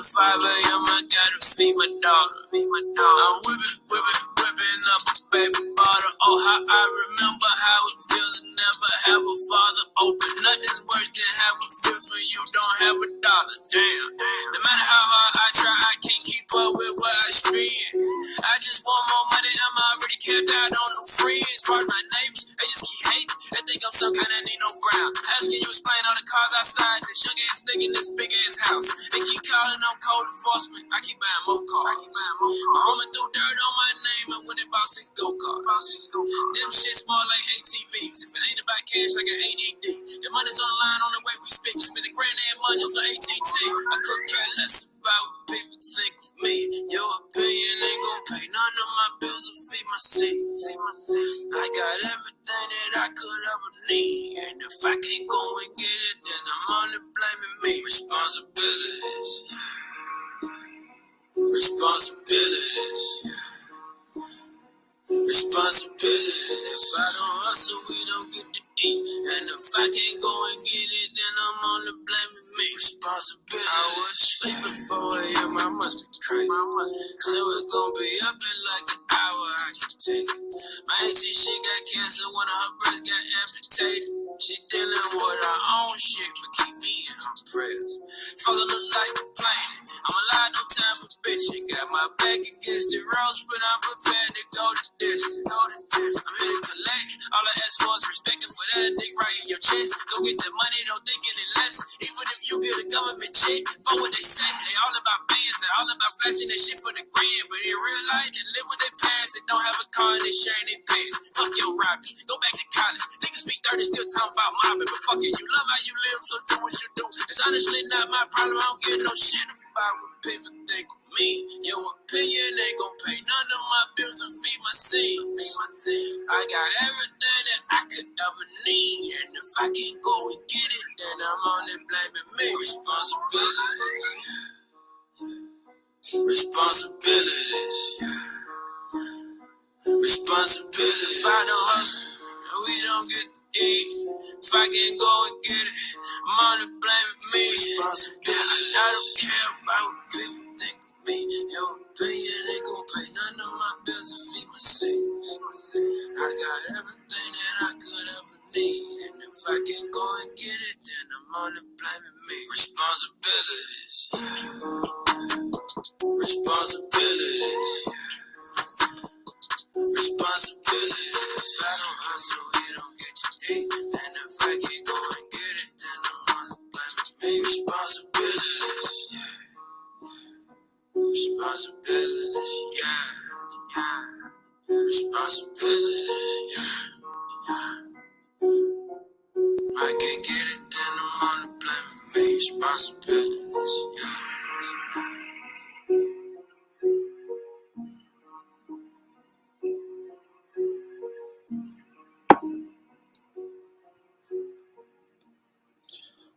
at 5 a.m. I gotta feed my daughter. I'm whipping up a baby bottle. Oh, how I remember how it feels to never have a father. Open, nothing's worse than how it feels when you don't have a dollar. Damn. No matter how hard I try, I can't keep up with what I spend. I just want more money. I'm already capped out on no friends. Part of my neighbors, they just keep hating. They think I'm some kind of need no ground. Asking you explain all the cars outside. This young ass nigga in this big ass house. They keep calling on code enforcement. I keep buying more cars. My homie threw dirt on my name and went and bought 6 go-karts. Them shit small like ATVs. If it ain't about cash, I got ADD. The money's on the line on the way we speak. You spend a grand and money on ATT. I could care less about what people think of me. Your opinion ain't gon' pay none of my bills or feed my seeds. I got everything that I could ever need. And if I can't go and get it, then I'm only blaming me. Responsibilities. Responsibilities. Responsibilities. If I don't hustle, we don't get to eat. And if I can't go and get it, then I'm only blaming me. Responsibility. I was sleeping 4 a.m. I must be crazy. So it's gonna be up in like an hour. I can take it. My auntie, she got cancer. One of her breasts got amputated. She dealing with her own shit, but keep me in her prayers. Fuck her look like a plane. I'm alive, no time for bitching. Got my back against the ropes, but I'm prepared to go the distance. I'm here to collect. All I ask for is respect, and for that dick right in your chest. Go get that money, don't think any less. Even if you get a government check, for what they say, they all about bands. They all about flashing that shit for the grand. But in real life, they live with their parents. They don't have a car and they sharing their pants. Fuck your robbers, go back to college. Niggas be 30, still talking about mobbing. But fuck it, you love how you live, so do what you do. It's honestly not my problem. I don't give no shit about what people think of me. Your opinion ain't gon' pay none of my bills and feed my seeds. I got everything that I could ever need. And if I can't go and get it, then I'm only blaming me. Responsibilities. Responsibilities. Responsibilities. If I don't hustle, we don't get to eat. If I can't go and get it, I'm only blaming me. Responsibility. I don't care about what people think of me. Your opinion ain't gon' pay none of my bills and feed my seeds. I got everything that I could ever need. And if I can't go and get it, then I'm only blaming me. Responsibilities. Responsibilities. Responsibilities. If I don't hustle, we don't get to eat. And if I can't go and get it, then I'm only blaming me. Responsibilities. Responsibilities. Yeah. Responsibilities. Yeah. I can't get it, then I'm only blaming me. Responsibilities. Yeah.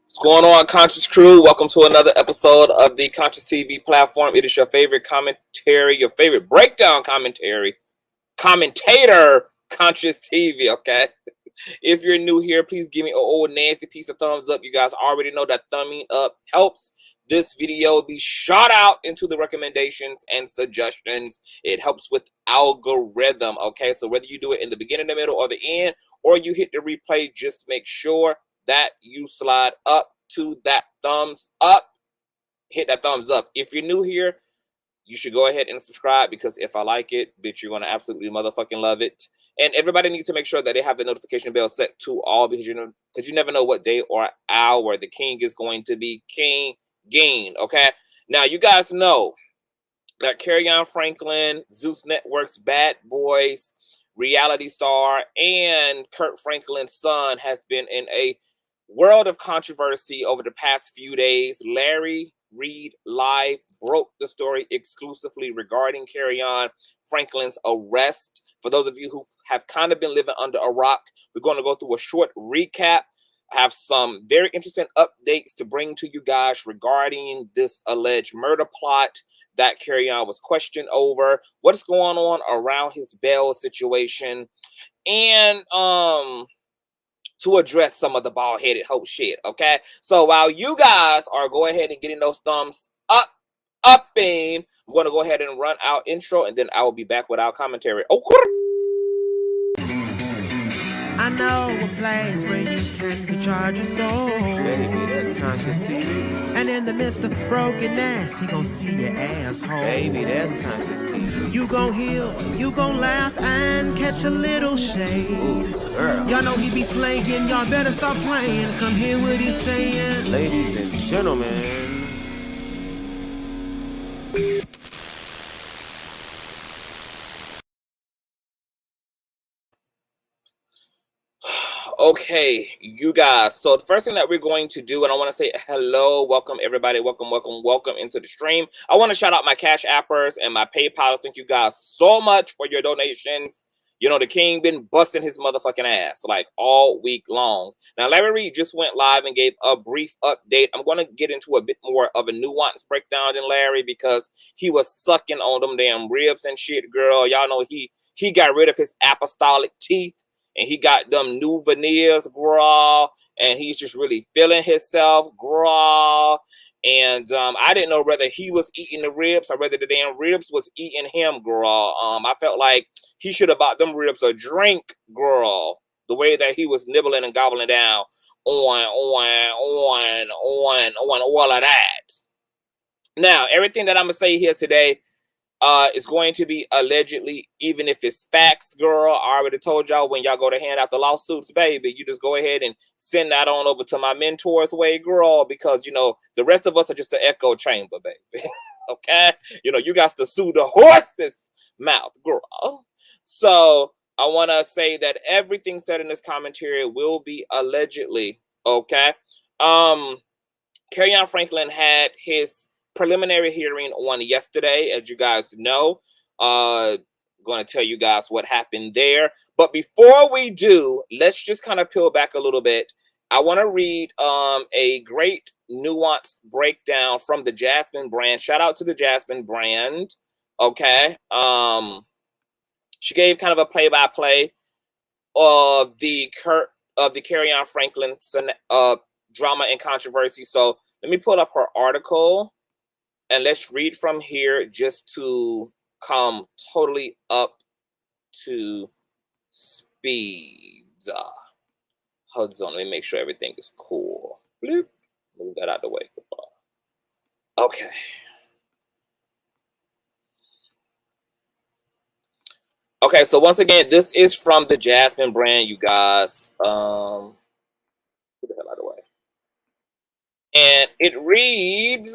What's going on, Conscious Crew? Welcome to another episode of the Consciouztv platform. It is your favorite commentary, your favorite breakdown commentator, Consciouztv, okay? If you're new here, please give me an old nasty piece of thumbs up. You guys already know that thumbing up helps this video be shot out into the recommendations and suggestions. It helps with algorithm, okay? So whether you do it in the beginning, the middle, or the end, or you hit the replay, just make sure that you slide up to that thumbs up. Hit that thumbs up. If you're new here, you should go ahead and subscribe, because if I like it, bitch, you're gonna absolutely motherfucking love it. And everybody needs to make sure that they have the notification bell set to all, because you never know what day or hour the king is going to be kinging. Okay, now you guys know that Kerrion Franklin, Zeus Network's Bad Boys reality star, and Kirk Franklin's son has been in a world of controversy over the past few days. Reid Live broke the story exclusively regarding Kerrion Franklin's arrest. For those of you who have kind of been living under a rock, we're going to go through a short recap. I have some very interesting updates to bring to you guys regarding this alleged murder plot that Kerrion was questioned over, what's going on around his bail situation, and to address some of the bald-headed hope shit, okay? So while you guys are going ahead and getting those thumbs up upping. I'm going to go ahead and run our intro, and then I will be back with our commentary. Oh, I know a place where you can recharge your soul. Baby, that's Consciouztv. And in the midst of brokenness, he gon' see your asshole. Baby, that's Consciouztv. You gon' heal, you gon' laugh and catch a little shade. Ooh, girl. Y'all know he be slaying, y'all better stop playing. Come hear what he's saying. Ladies and gentlemen. Okay, you guys. So the first thing that we're going to do, and I want to say hello, welcome everybody, welcome into the stream. I want to shout out my Cash Appers and my PayPal. Thank you guys so much for your donations. You know, the king been busting his motherfucking ass like all week long. Now, Larry Reid just went live and gave a brief update. I'm going to get into a bit more of a nuanced breakdown than Larry because he was sucking on them damn ribs and shit, girl. Y'all know he got rid of his apostolic teeth. And he got them new veneers, girl, and he's just really feeling himself, girl. And I didn't know whether he was eating the ribs or whether the damn ribs was eating him, girl. I felt like he should have bought them ribs a drink, girl. The way that he was nibbling and gobbling down on all of that. Now, everything that I'm gonna say here today is going to be allegedly, even if it's facts, girl. I already told y'all when y'all go to hand out the lawsuits, baby, you just go ahead and send that on over to my mentor's way, girl, because, you know, the rest of us are just an echo chamber, baby. Okay? You know, you got to sue the horse's mouth, girl. So I want to say that everything said in this commentary will be allegedly, okay? Kerrion Franklin had his preliminary hearing on yesterday, as you guys know. Going to tell you guys what happened there. But before we do, let's just kind of peel back a little bit. I want to read a great nuanced breakdown from the Jasmine brand. Shout out to the Jasmine brand. Okay. She gave kind of a play-by-play of the Kerrion Franklin drama and controversy. So let me pull up her article. And let's read from here just to come totally up to speed. Hold on, let me make sure everything is cool. Bloop. Move that out of the way. Okay. Okay, so once again, this is from the Jasmine brand, you guys. Get the hell out of the way. And it reads...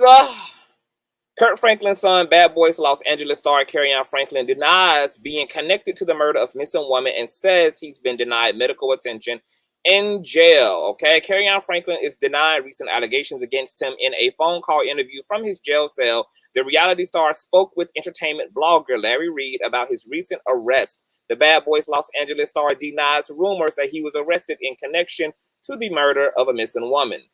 Kirk Franklin's son, Bad Boys Los Angeles star Kerrion Franklin, denies being connected to the murder of missing woman and says he's been denied medical attention in jail. Okay, Kerrion Franklin is denying recent allegations against him in a phone call interview from his jail cell. The reality star spoke with entertainment blogger Larry Reid about his recent arrest. The Bad Boys Los Angeles star denies rumors that he was arrested in connection to the murder of a missing woman.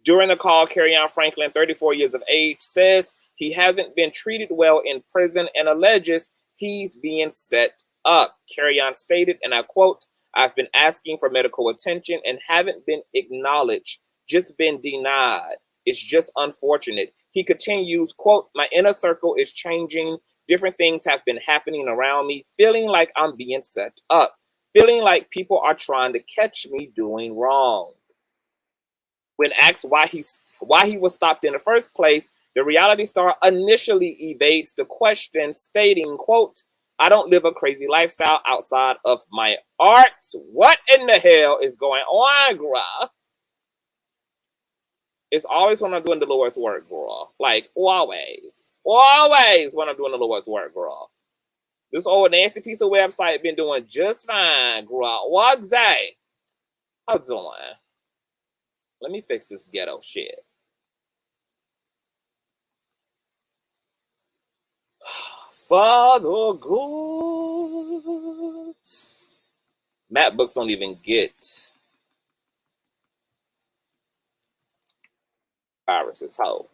During the call, Kerrion Franklin, 34 years of age, says he hasn't been treated well in prison and alleges he's being set up. Kerrion stated, and I quote, "I've been asking for medical attention and haven't been acknowledged, just been denied. It's just unfortunate." He continues, quote, "My inner circle is changing. Different things have been happening around me, feeling like I'm being set up, feeling like people are trying to catch me doing wrong." When asked why he was stopped in the first place, the reality star initially evades the question, stating, quote, "I don't live a crazy lifestyle outside of my art. What in the hell is going on, girl?" It's always when I'm doing the Lord's work, girl. Like, always when I'm doing the Lord's work, girl. This old nasty piece of website been doing just fine, girl. What day? How's it doing? Let me fix this ghetto shit. Father good. MacBooks don't even get viruses. How?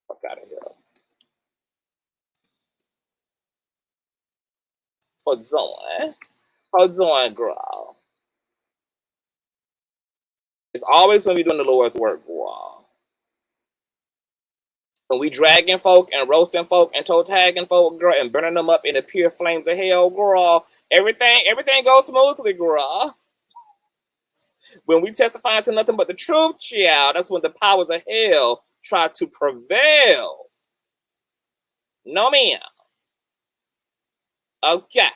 Fuck out of here. What's on? How's on, girl? It's always when we're doing the Lord's work, girl. When we dragging folk and roasting folk and toe tagging folk, girl, and burning them up in the pure flames of hell, girl, everything goes smoothly, girl. When we testify to nothing but the truth, child, that's when the powers of hell try to prevail. No, ma'am. Okay.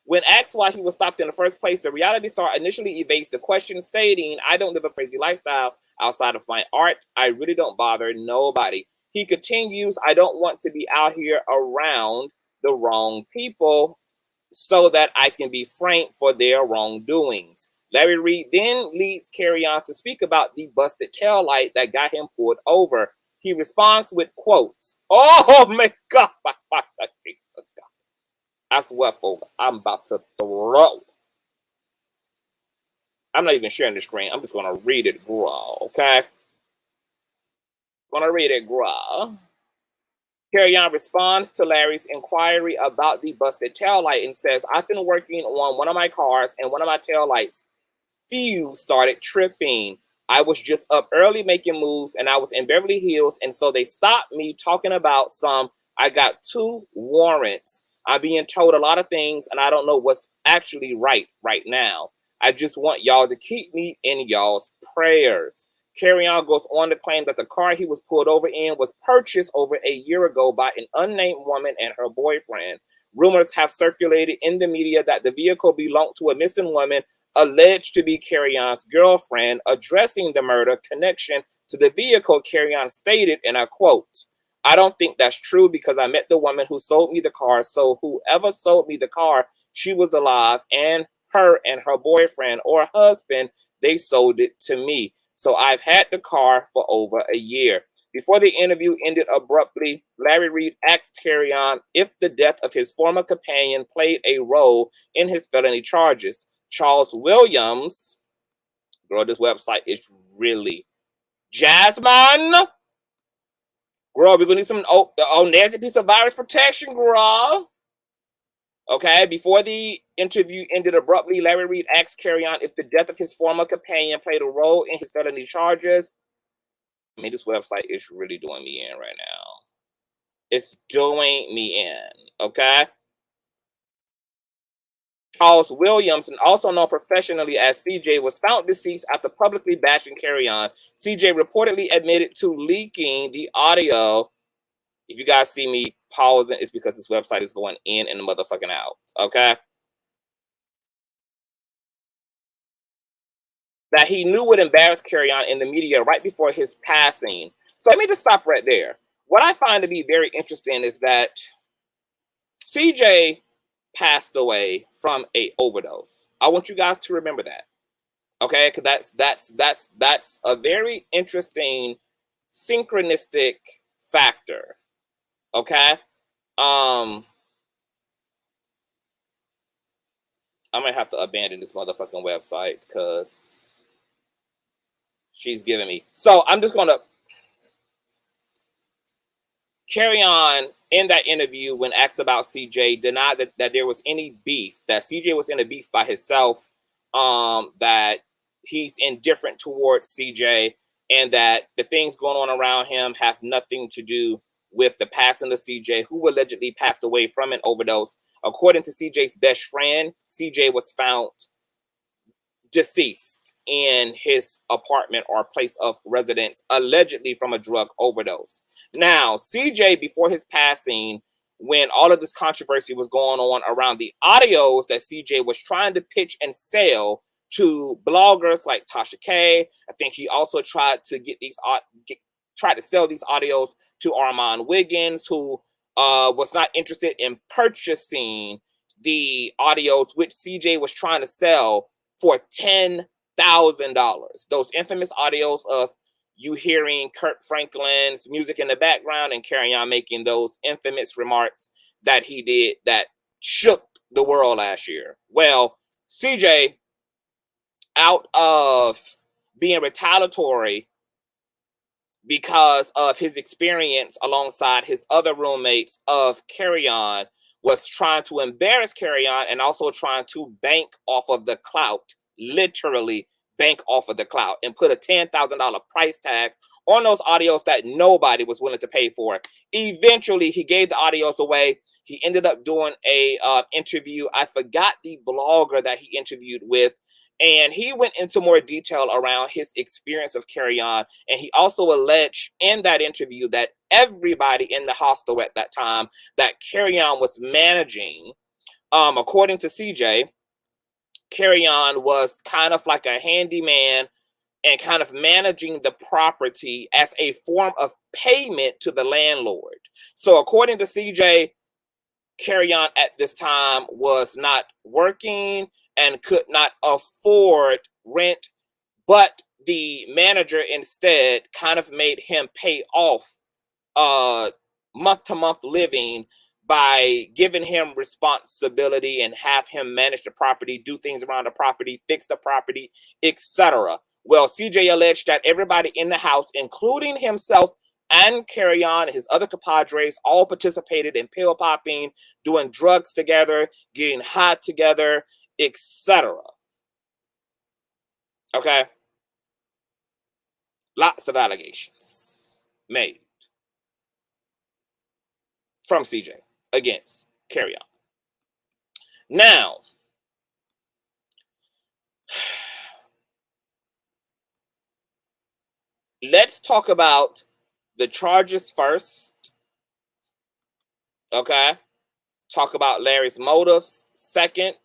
When asked why he was stopped in the first place, the reality star initially evades the question, stating, I don't live a crazy lifestyle outside of my art. I really don't bother nobody. He continues, I don't want to be out here around the wrong people so that I can be framed for their wrongdoings. Larry Reid then leads Kerrion to speak about the busted taillight that got him pulled over. He responds with quotes. Oh my God. I swear, folks, I'm about to throw. I'm not even sharing the screen. I'm just going to read it, girl, okay? Going to read it, girl. Kerrion responds to Larry's inquiry about the busted taillight and says, I've been working on one of my cars and one of my taillights fuse started tripping. I was just up early making moves and I was in Beverly Hills, and so they stopped me talking about I got 2 warrants. I'm being told a lot of things and I don't know what's actually right now. I just want y'all to keep me in y'all's prayers. Kerrion goes on to claim that the car he was pulled over in was purchased over a year ago by an unnamed woman and her boyfriend. Rumors have circulated in the media that the vehicle belonged to a missing woman alleged to be Kerrion's girlfriend. Addressing the murder connection to the vehicle, Kerrion stated, and I quote, I don't think that's true because I met the woman who sold me the car, so whoever sold me the car, she was alive, and her boyfriend or husband, they sold it to me. So I've had the car for over a year. Before the interview ended abruptly, Larry Reid asked Kerrion if the death of his former companion played a role in his felony charges. Charles Williams, girl, this website is really Jasmine. Girl, we're gonna need some nasty piece of virus protection, girl. Okay, before the interview ended abruptly, Larry Reid asked Kerrion if the death of his former companion played a role in his felony charges. I mean, this website is really doing me in right now. It's doing me in, okay? Charles Williams, and also known professionally as CJ, was found deceased after publicly bashing Kerrion. CJ reportedly admitted to leaking the audio. If you guys see me pausing, it's because this website is going in and the motherfucking out, okay? That he knew would embarrass Kerrion in the media right before his passing. So let me just stop right there. What I find to be very interesting is that CJ passed away from a overdose. I want you guys to remember that, okay? Because that's a very interesting synchronistic factor, okay? I might have to abandon this motherfucking website because she's giving me. So I'm just gonna Kerrion in that interview, when asked about CJ, denied that there was any beef, that CJ was in a beef by himself, that he's indifferent towards CJ, and that the things going on around him have nothing to do with the passing of CJ, who allegedly passed away from an overdose. According to CJ's best friend, CJ was found deceased in his apartment or place of residence, allegedly from a drug overdose. Now, CJ, before his passing, when all of this controversy was going on around the audios that CJ was trying to pitch and sell to bloggers like Tasha K, I think he also tried to tried to sell these audios to Armand Wiggins, who was not interested in purchasing the audios, which CJ was trying to sell for $10,000. Those infamous audios of you hearing Kerrion Franklin's music in the background and Kerrion making those infamous remarks that he did that shook the world last year. Well, CJ, out of being retaliatory because of his experience alongside his other roommates of Kerrion, was trying to embarrass Kerrion and also trying to bank off of the clout, literally bank off of the clout, and put a $10,000 price tag on those audios that nobody was willing to pay for. Eventually, he gave the audios away. He ended up doing a interview. I forgot the blogger that he interviewed with, and he went into more detail around his experience of Kerrion. And he also alleged in that interview that everybody in the hostel at that time that Kerrion was managing, according to CJ, Kerrion was kind of like a handyman and kind of managing the property as a form of payment to the landlord. So according to CJ, Kerrion at this time was not working and could not afford rent, but the manager instead kind of made him pay off month-to-month living by giving him responsibility and have him manage the property, do things around the property, fix the property, etc. Well, CJ alleged that everybody in the house, including himself and Kerrion and his other compadres, all participated in pill popping, doing drugs together, getting high together, etc. Okay? Lots of allegations made from CJ against Kerrion. Now, let's talk about the charges first. Okay? Talk about Larry's motives second.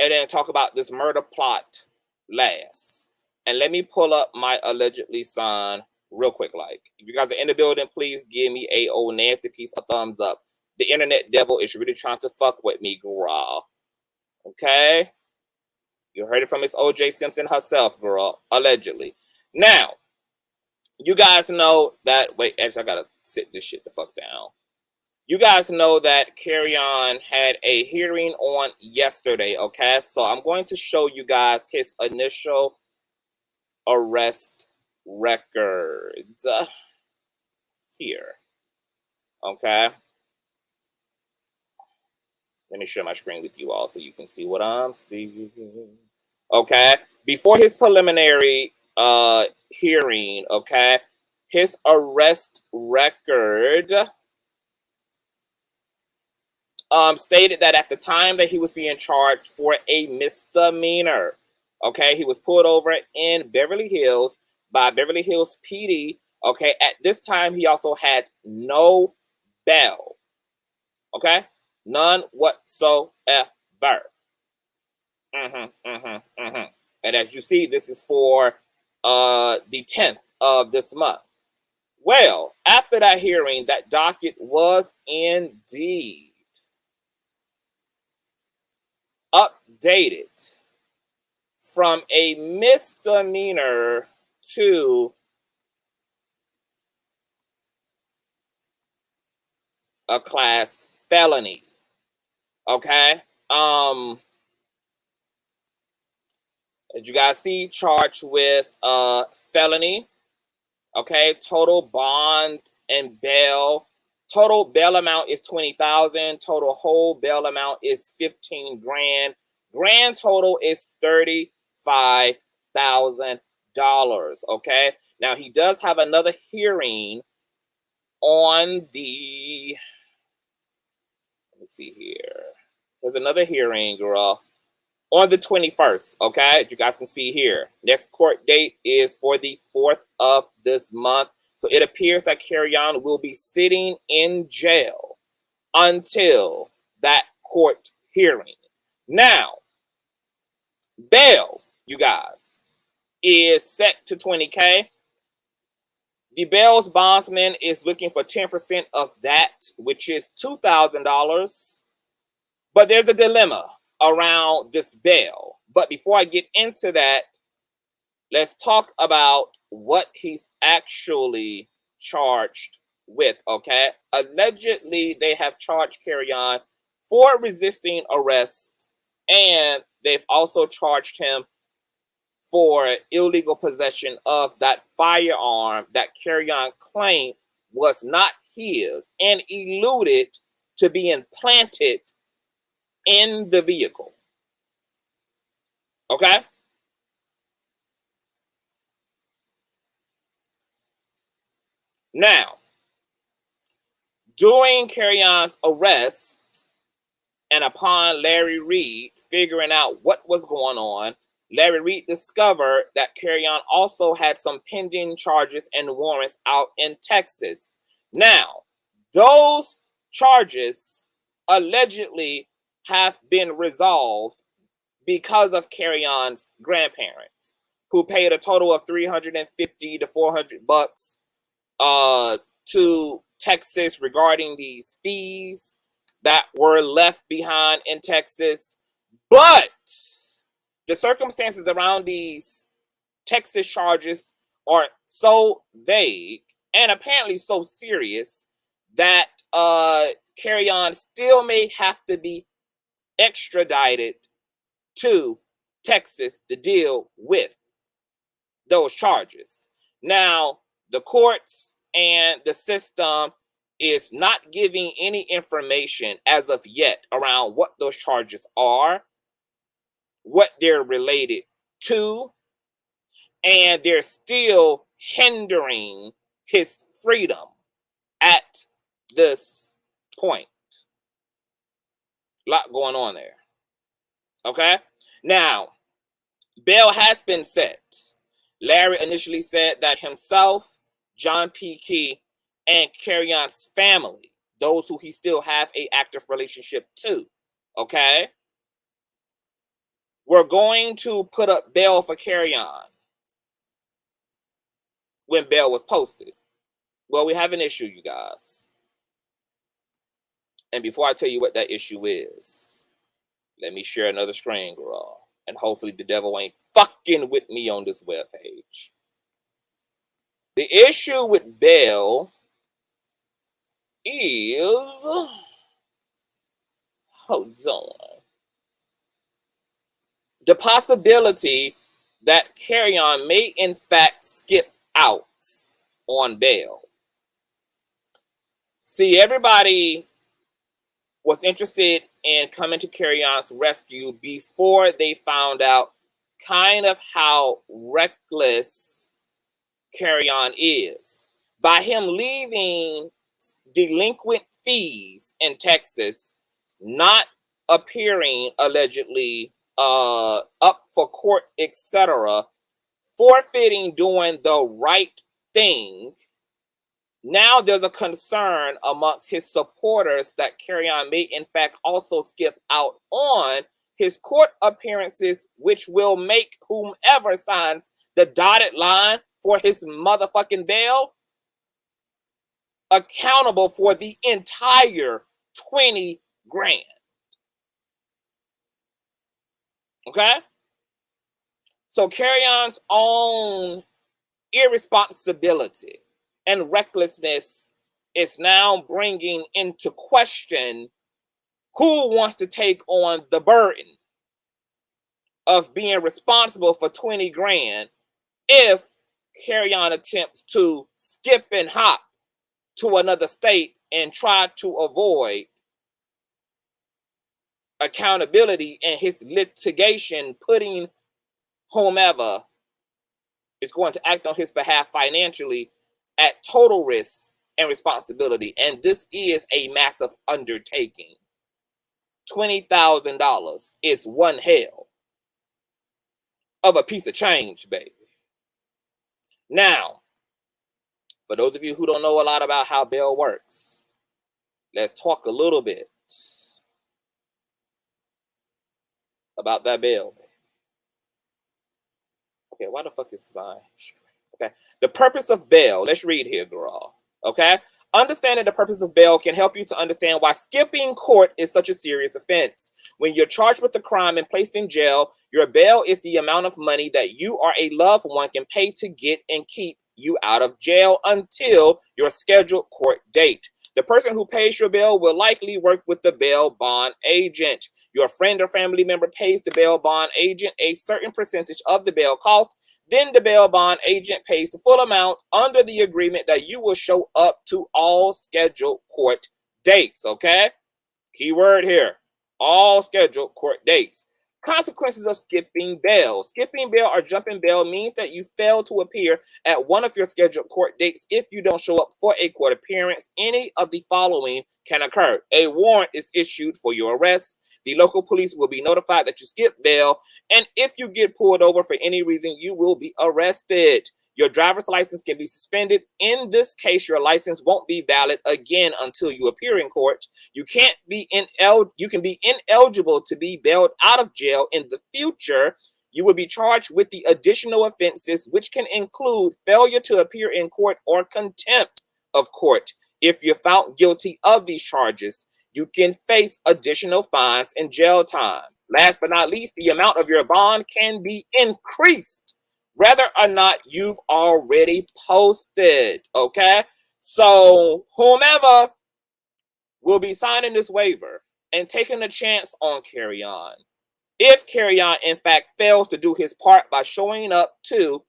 And then talk about this murder plot last. And let me pull up my allegedly son real quick. Like, if you guys are in the building, please give me a old nasty piece of thumbs up. The internet devil is really trying to fuck with me, girl. Okay? You heard it from Miss O.J. Simpson herself, girl. Allegedly. Now, you guys know that... Wait, actually, I gotta sit this shit the fuck down. You guys know that Kerrion had a hearing on yesterday, okay? So I'm going to show you guys his initial arrest records here, okay? Let me share my screen with you all so you can see what I'm seeing. Okay, before his preliminary hearing, okay, his arrest record stated that at the time that he was being charged for a misdemeanor, okay, he was pulled over in Beverly Hills by Beverly Hills PD, okay. At this time, he also had no bail, okay, none whatsoever. And as you see, this is for the 10th of this month. Well, after that hearing, that docket was indeed updated from a misdemeanor to a class felony. Okay? As you guys see, charged with felony. Okay, total bond and bail. Total bail amount is $20,000. Total whole bail amount is $15 grand. Grand total is $35,000. Okay. Now he does have another hearing on the. Let me see here. There's another hearing, girl, on the 21st. Okay, as you guys can see here. Next court date is for the 4th of this month. So it appears that Kerrion will be sitting in jail until that court hearing. Now, bail, you guys, is set to $20K. The bail's bondsman is looking for 10% of that, which is $2,000. But there's a dilemma around this bail. But before I get into that, let's talk about what he's actually charged with, okay? Allegedly, they have charged Kerrion for resisting arrest, and they've also charged him for illegal possession of that firearm that Kerrion claimed was not his and eluded to be implanted in the vehicle. Okay? Now, during Kerrion's arrest and upon Larry Reid figuring out what was going on, Larry Reid discovered that Kerrion also had some pending charges and warrants out in Texas. Now, those charges allegedly have been resolved because of Kerrion's grandparents, who paid a total of $350 to $400 to Texas regarding these fees that were left behind in Texas. But the circumstances around these Texas charges are so vague and apparently so serious that Kerrion still may have to be extradited to Texas to deal with those charges. Now, the courts and the system is not giving any information as of yet around what those charges are, what they're related to, and they're still hindering his freedom at this point. A lot going on there. Okay? Now, bail has been set. Larry initially said that himself, John P. Key, and Kerrion's family, those who he still have an active relationship to, okay, we're going to put up bail for Kerrion when bail was posted. Well, we have an issue, you guys. And before I tell you what that issue is, let me share another screen, girl. And hopefully the devil ain't fucking with me on this webpage. The issue with bail is, hold on, the possibility that Kerrion may in fact skip out on bail. See, everybody was interested in coming to Kerrion's rescue before they found out kind of how reckless Kerrion is. By him leaving delinquent fees in Texas, not appearing allegedly up for court, etc., forfeiting doing the right thing. Now there's a concern amongst his supporters that Kerrion may in fact also skip out on his court appearances, which will make whomever signs the dotted line for his motherfucking bail accountable for the entire 20 grand. Okay? So Kerrion's own irresponsibility and recklessness is now bringing into question who wants to take on the burden of being responsible for 20 grand if Kerrion attempts to skip and hop to another state and try to avoid accountability and his litigation, putting whomever is going to act on his behalf financially at total risk and responsibility. And this is a massive undertaking. $20,000 is one hell of a piece of change, baby. Now, for those of you who don't know a lot about how bail works, let's talk a little bit about that bail, baby. Okay, why the fuck is my screen? Okay, the purpose of bail. Let's read here, girl. Okay, understanding the purpose of bail can help you to understand why skipping court is such a serious offense. When you're charged with a crime and placed in jail, your bail is the amount of money that you or a loved one can pay to get and keep you out of jail until your scheduled court date. The person who pays your bail will likely work with the bail bond agent. Your friend or family member pays the bail bond agent a certain percentage of the bail cost. Then the bail bond agent pays the full amount under the agreement that you will show up to all scheduled court dates, okay? Key word here, all scheduled court dates. Consequences of skipping bail. Skipping bail or jumping bail means that you fail to appear at one of your scheduled court dates. If you don't show up for a court appearance, any of the following can occur. A warrant is issued for your arrest. The local police will be notified that you skipped bail. And if you get pulled over for any reason, you will be arrested. Your driver's license can be suspended. In this case, your license won't be valid again until you appear in court. You can be ineligible to be bailed out of jail in the future. You will be charged with the additional offenses, which can include failure to appear in court or contempt of court. If you're found guilty of these charges, you can face additional fines and jail time. Last but not least, the amount of your bond can be increased whether or not you've already posted, okay? So whomever will be signing this waiver and taking a chance on Kerrion, if Kerrion in fact fails to do his part by showing up to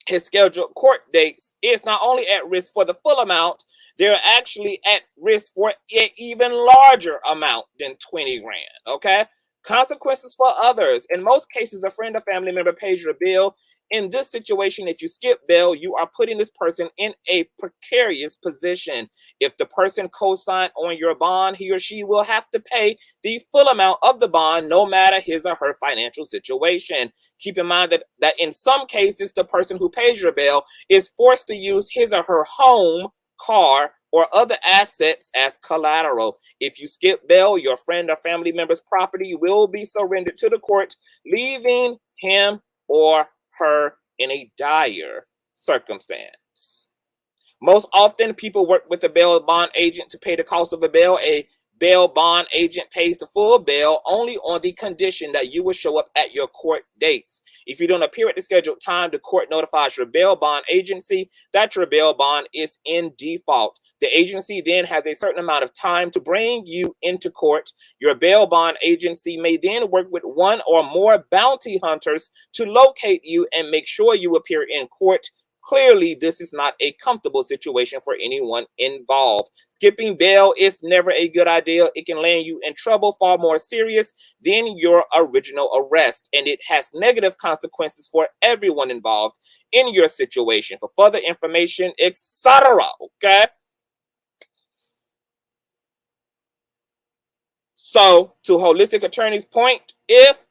his scheduled court dates, is not only at risk for the full amount, they're actually at risk for an even larger amount than 20 grand, okay? Consequences for others. In most cases, a friend or family member pays your bill. In this situation, if you skip bail, you are putting this person in a precarious position. If the person co-signed on your bond, he or she will have to pay the full amount of the bond, no matter his or her financial situation. Keep in mind that in some cases, the person who pays your bail is forced to use his or her home, car, or other assets as collateral. If you skip bail, your friend or family member's property will be surrendered to the court, leaving him or her in a dire circumstance. Most often, people work with a bail bond agent to pay the cost of a bail. A bail bond agent pays the full bail only on the condition that you will show up at your court dates. If you don't appear at the scheduled time, the court notifies your bail bond agency that your bail bond is in default. The agency then has a certain amount of time to bring you into court. Your bail bond agency may then work with one or more bounty hunters to locate you and make sure you appear in court. Clearly, this is not a comfortable situation for anyone involved. Skipping bail is never a good idea. It can land you in trouble far more serious than your original arrest, and it has negative consequences for everyone involved in your situation. For further information, etc., okay? So, to Holistic Attorney's point, if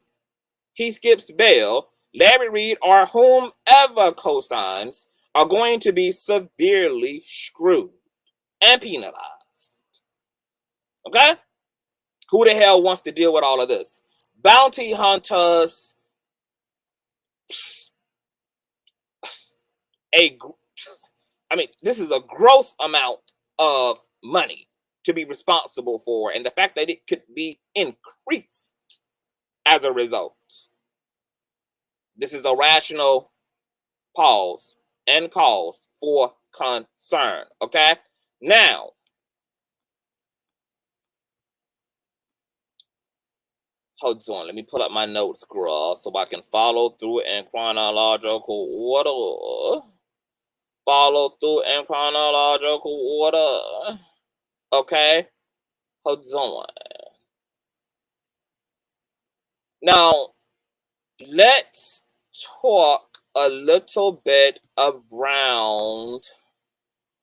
he skips bail, Larry Reid or whomever co-signs are going to be severely screwed and penalized. Okay? Who the hell wants to deal with all of this? Bounty hunters, this is a gross amount of money to be responsible for, and the fact that it could be increased as a result. This is a rational pause and cause for concern, okay? Now, hold on, let me pull up my notes, girl, so I can follow through in chronological order. Follow through in chronological order. Okay? Hold on. Now, let's talk a little bit around.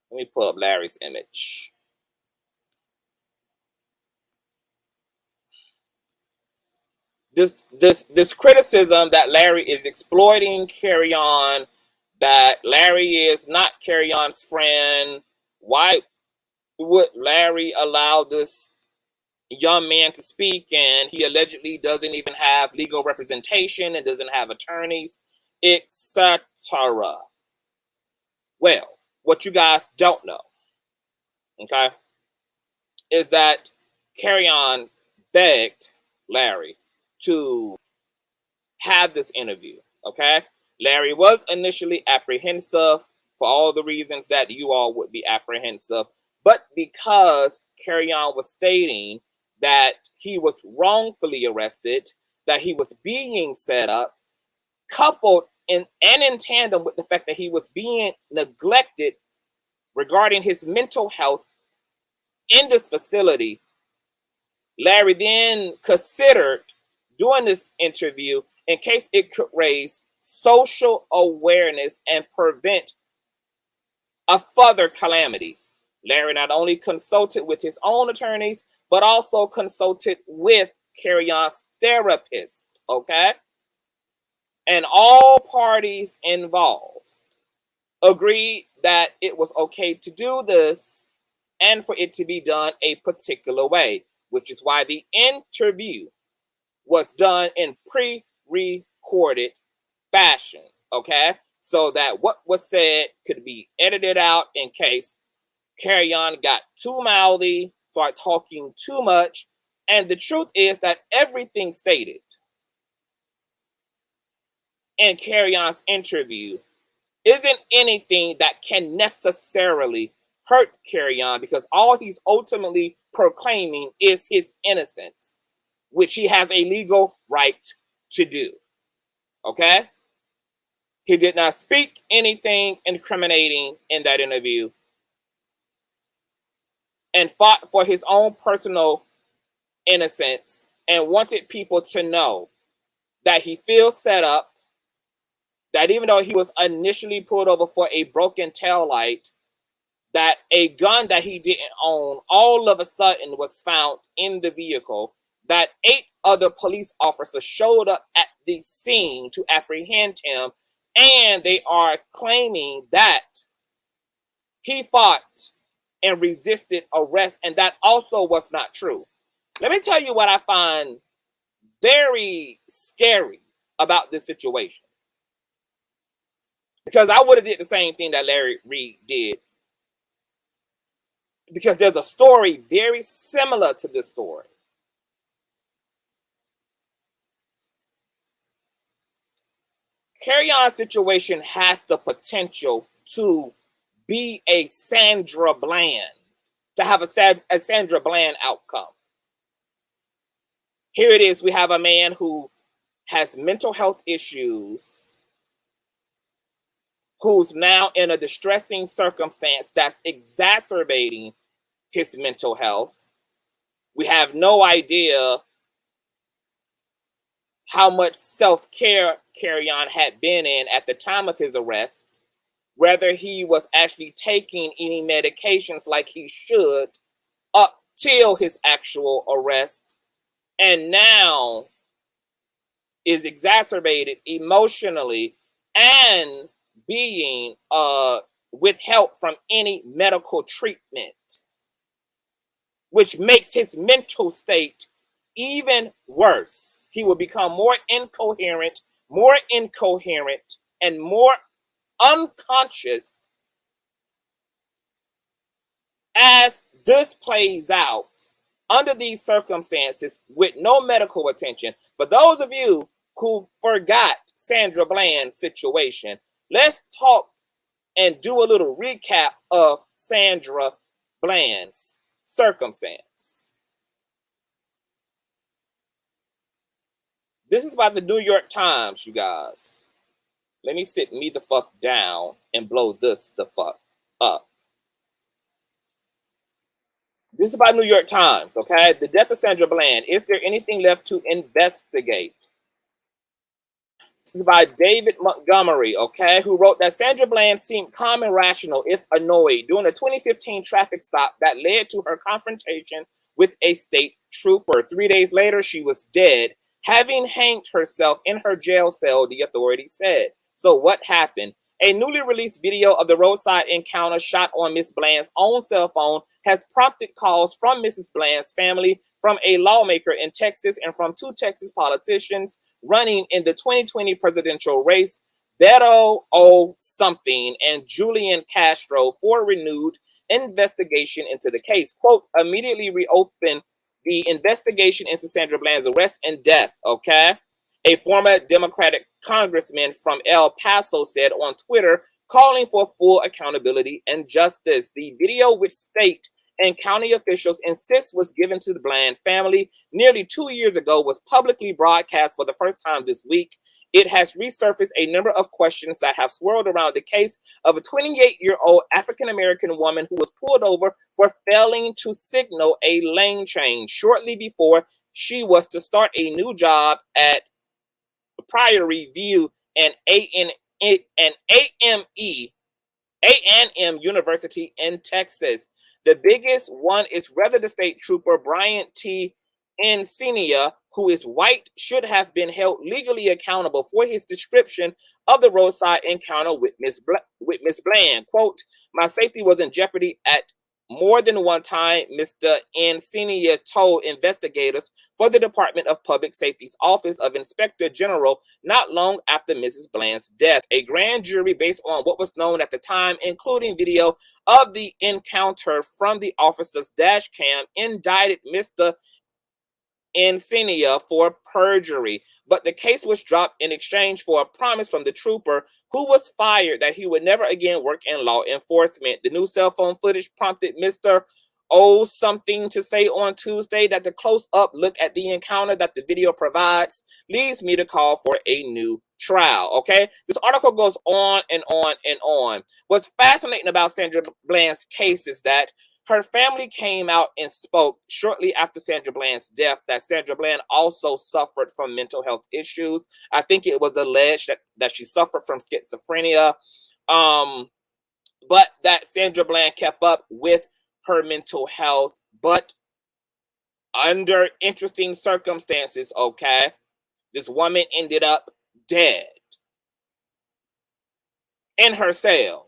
Let me pull up Larry's image. This criticism that Larry is exploiting Kerrion, that Larry is not Kerrion's friend. Why would Larry allow this young man to speak, and he allegedly doesn't even have legal representation and doesn't have attorneys, etc.? Well, what you guys don't know, okay, is that Kerrion begged Larry to have this interview, okay? Larry was initially apprehensive for all the reasons that you all would be apprehensive, but because Kerrion was stating that he was wrongfully arrested, that he was being set up, coupled in tandem with the fact that he was being neglected regarding his mental health in this facility, Larry then considered doing this interview in case it could raise social awareness and prevent a further calamity. Larry not only consulted with his own attorneys, but also consulted with Kerrion's therapist, okay? And all parties involved agreed that it was okay to do this and for it to be done a particular way, which is why the interview was done in pre-recorded fashion, okay? So that what was said could be edited out in case Kerrion got too mouthy, started talking too much. And the truth is that everything stated in Kerrion's interview isn't anything that can necessarily hurt Kerrion, because all he's ultimately proclaiming is his innocence, which he has a legal right to do. Okay? He did not speak anything incriminating in that interview and fought for his own personal innocence and wanted people to know that he feels set up, that even though he was initially pulled over for a broken taillight, that a gun that he didn't own all of a sudden was found in the vehicle, that 8 other police officers showed up at the scene to apprehend him, and they are claiming that he fought and resisted arrest, and that also was not true. Let me tell you what I find very scary about this situation, because I would have did the same thing that Larry Reid did, because there's a story very similar to this story. Kerrion's situation has the potential to be a Sandra Bland, to have a Sandra Bland outcome. Here it is. We have a man who has mental health issues, who's now in a distressing circumstance that's exacerbating his mental health. We have no idea how much self-care Kerrion had been in at the time of his arrest, whether he was actually taking any medications like he should up till his actual arrest, and now is exacerbated emotionally and being withheld from any medical treatment, which makes his mental state even worse. He will become more incoherent, and more unconscious as this plays out under these circumstances with no medical attention. For those of you who forgot Sandra Bland's situation, let's talk and do a little recap of Sandra Bland's circumstance. This is by the New York Times, you guys. Let me sit me the fuck down and blow this the fuck up. This is by New York Times, okay? The death of Sandra Bland. Is there anything left to investigate? This is by David Montgomery, okay, who wrote that Sandra Bland seemed calm and rational, if annoyed, during a 2015 traffic stop that led to her confrontation with a state trooper. 3 days later, she was dead, having hanged herself in her jail cell, the authorities said. So what happened? A newly released video of the roadside encounter shot on Miss Bland's own cell phone has prompted calls from Mrs. Bland's family, from a lawmaker in Texas, and from 2 Texas politicians running in the 2020 presidential race, Beto O. Something and Julian Castro, for renewed investigation into the case. Quote, immediately reopen the investigation into Sandra Bland's arrest and death, okay? A former Democratic congressman from El Paso said on Twitter, calling for full accountability and justice. The video, which state and county officials insist was given to the Bland family nearly 2 years ago, was publicly broadcast for the first time this week. It has resurfaced a number of questions that have swirled around the case of a 28-year-old African-American woman who was pulled over for failing to signal a lane change shortly before she was to start a new job at prior review and A&M University in Texas. The biggest one is whether the state trooper Bryant T. Encina, who is white, should have been held legally accountable for his description of the roadside encounter with Miss Bland. Quote, my safety was in jeopardy at more than one time, Mr. Encina told investigators for the Department of Public Safety's Office of Inspector General not long after Mrs. Bland's death. A grand jury based on what was known at the time, including video of the encounter from the officer's dash cam, indicted Mr. Encina for perjury, but the case was dropped in exchange for a promise from the trooper, who was fired, that he would never again work in law enforcement. The new cell phone footage prompted Mr. O something to say on Tuesday that the close-up look at the encounter that the video provides leads me to call for a new trial. Okay, this article goes on and on and on. What's fascinating about Sandra Bland's case is that her family came out and spoke shortly after Sandra Bland's death that Sandra Bland also suffered from mental health issues. I think it was alleged that she suffered from schizophrenia, but that Sandra Bland kept up with her mental health, but under interesting circumstances, okay? This woman ended up dead in her cell.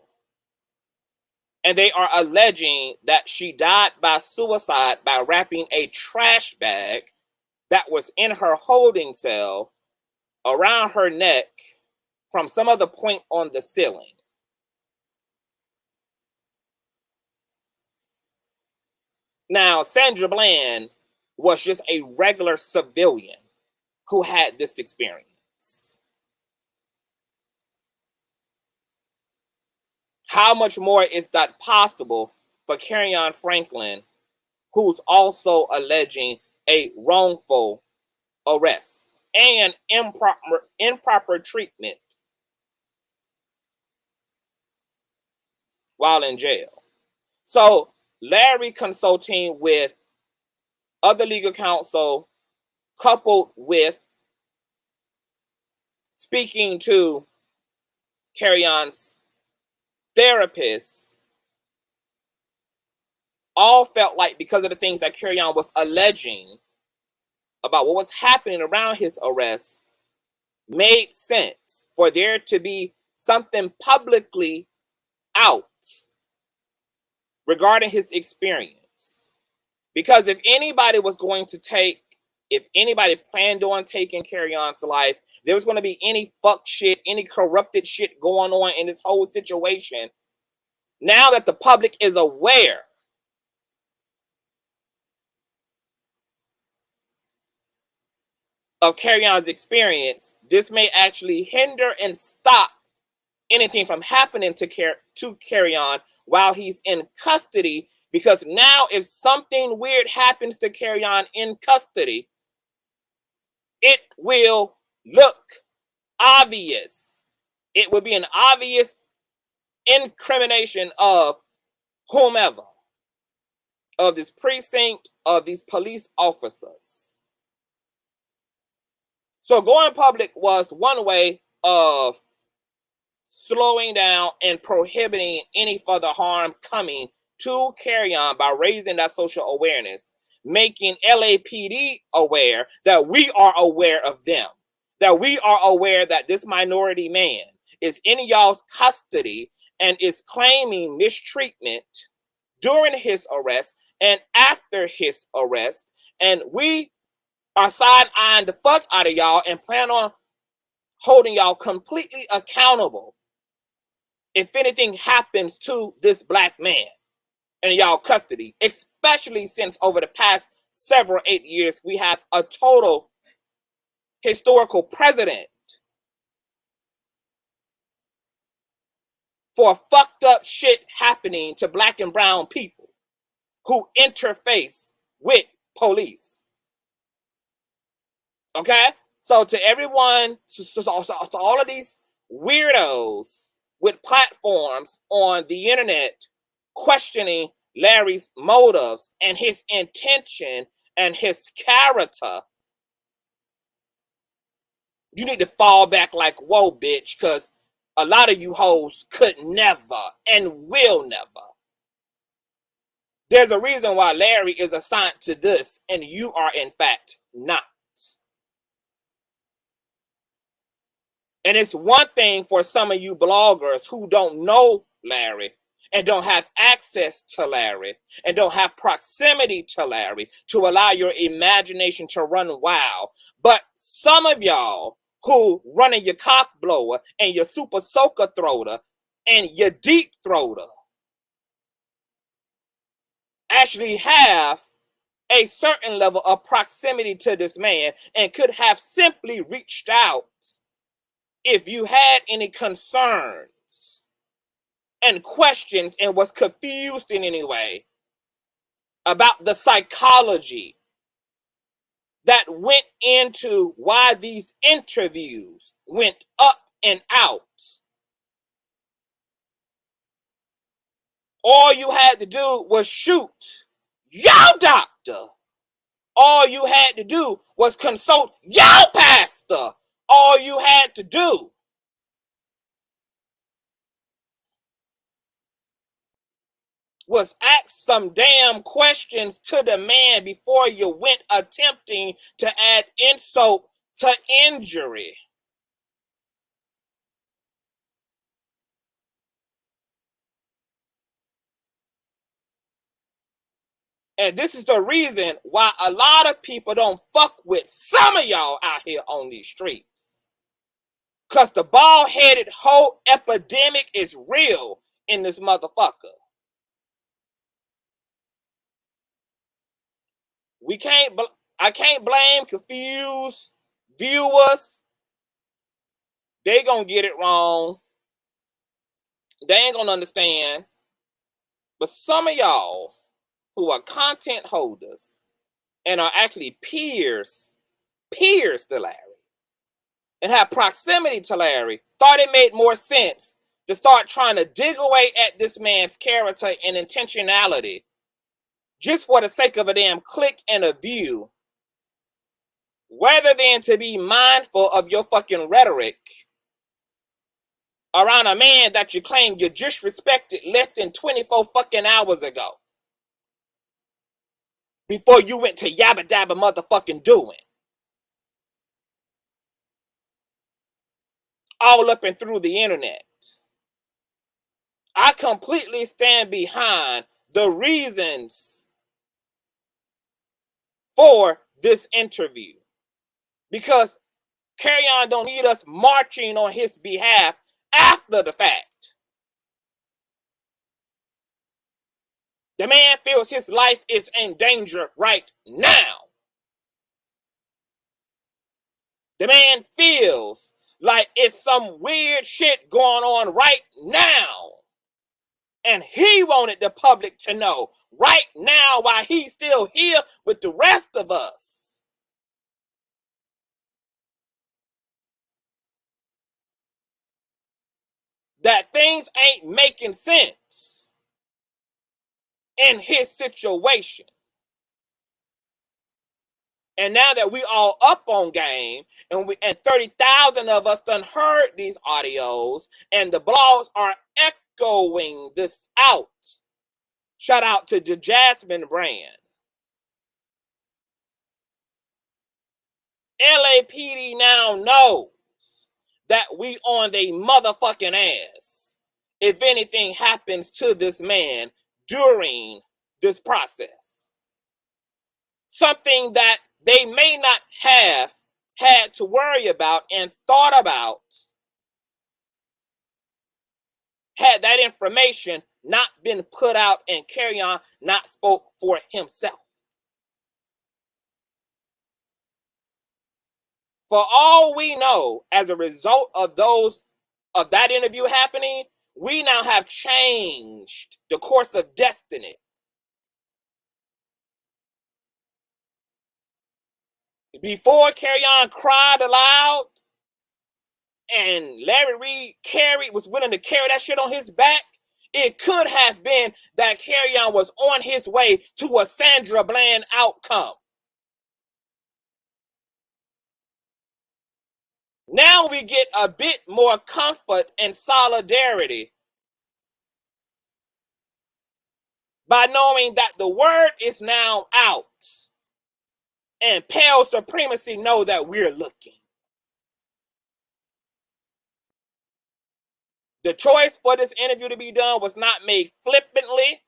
And they are alleging that she died by suicide by wrapping a trash bag that was in her holding cell around her neck from some other point on the ceiling. Now, Sandra Bland was just a regular civilian who had this experience. How much more is that possible for Kerrion Franklin, who's also alleging a wrongful arrest and improper treatment while in jail? So Larry consulting with other legal counsel, coupled with speaking to Kerrion's therapists, all felt like, because of the things that Kerrion was alleging about what was happening around his arrest, made sense for there to be something publicly out regarding his experience. Because if anybody planned on taking Kerrion's life, there was going to be any fuck shit, any corrupted shit going on in this whole situation. Now that the public is aware of Kerrion's experience, this may actually hinder and stop anything from happening to Kerrion while he's in custody. Because now if something weird happens to Kerrion in custody, it will look obvious. It would be an obvious incrimination of whomever, of this precinct, of these police officers. So going public was one way of slowing down and prohibiting any further harm coming to Kerrion by raising that social awareness, making LAPD aware that we are aware of them, that we are aware that this minority man is in y'all's custody and is claiming mistreatment during his arrest and after his arrest. And we are side-eyeing the fuck out of y'all and plan on holding y'all completely accountable if anything happens to this black man in y'all custody, especially since over the past 8 years, we have a total historical precedent for fucked up shit happening to black and brown people who interface with police. Okay? So to everyone, to all of these weirdos with platforms on the internet questioning Larry's motives and his intention and his character, you need to fall back like, whoa, bitch, because a lot of you hoes could never and will never. There's a reason why Larry is assigned to this and you are in fact not. And it's one thing for some of you bloggers who don't know Larry and don't have access to Larry and don't have proximity to Larry to allow your imagination to run wild. But some of y'all who running your cock blower and your super soaker throater and your deep throater actually have a certain level of proximity to this man and could have simply reached out if you had any concerns and questions and was confused in any way about the psychology that went into why these interviews went up and out. All you had to do was shoot your doctor. All you had to do was consult your pastor. All you had to do was ask some damn questions to the man before you went attempting to add insult to injury. And this is the reason why a lot of people don't fuck with some of y'all out here on these streets. Because the bald-headed hoe epidemic is real in this motherfucker. I can't blame confused viewers. They gonna get it wrong. They ain't gonna understand. But some of y'all who are content holders and are actually peers to Larry and have proximity to Larry, thought it made more sense to start trying to dig away at this man's character and intentionality just for the sake of a damn click and a view, rather than to be mindful of your fucking rhetoric around a man that you claim you just respected less than 24 fucking hours ago before you went to yabba dabba motherfucking doing. All up and through the internet. I completely stand behind the reasons for this interview because Kerrion don't need us marching on his behalf after the fact. The man feels his life is in danger right now. The man feels like it's some weird shit going on right now. And he wanted the public to know right now while he's still here with the rest of us. That things ain't making sense in his situation. And now that we all up on game and 30,000 of us done heard these audios and the blogs are echoing this out. Shout out to the Jasmine brand. LAPD now knows that we on the motherfucking ass if anything happens to this man during this process. Something that they may not have had to worry about and thought about had that information not been put out and Kerrion not spoke for himself. For all we know, as a result of that interview happening, we now have changed the course of destiny. Before Kerrion cried aloud and Larry Reid was willing to carry that shit on his back, it could have been that Kerrion was on his way to a Sandra Bland outcome. Now we get a bit more comfort and solidarity by knowing that the word is now out and pale supremacy know that we're looking. The choice for this interview to be done was not made flippantly.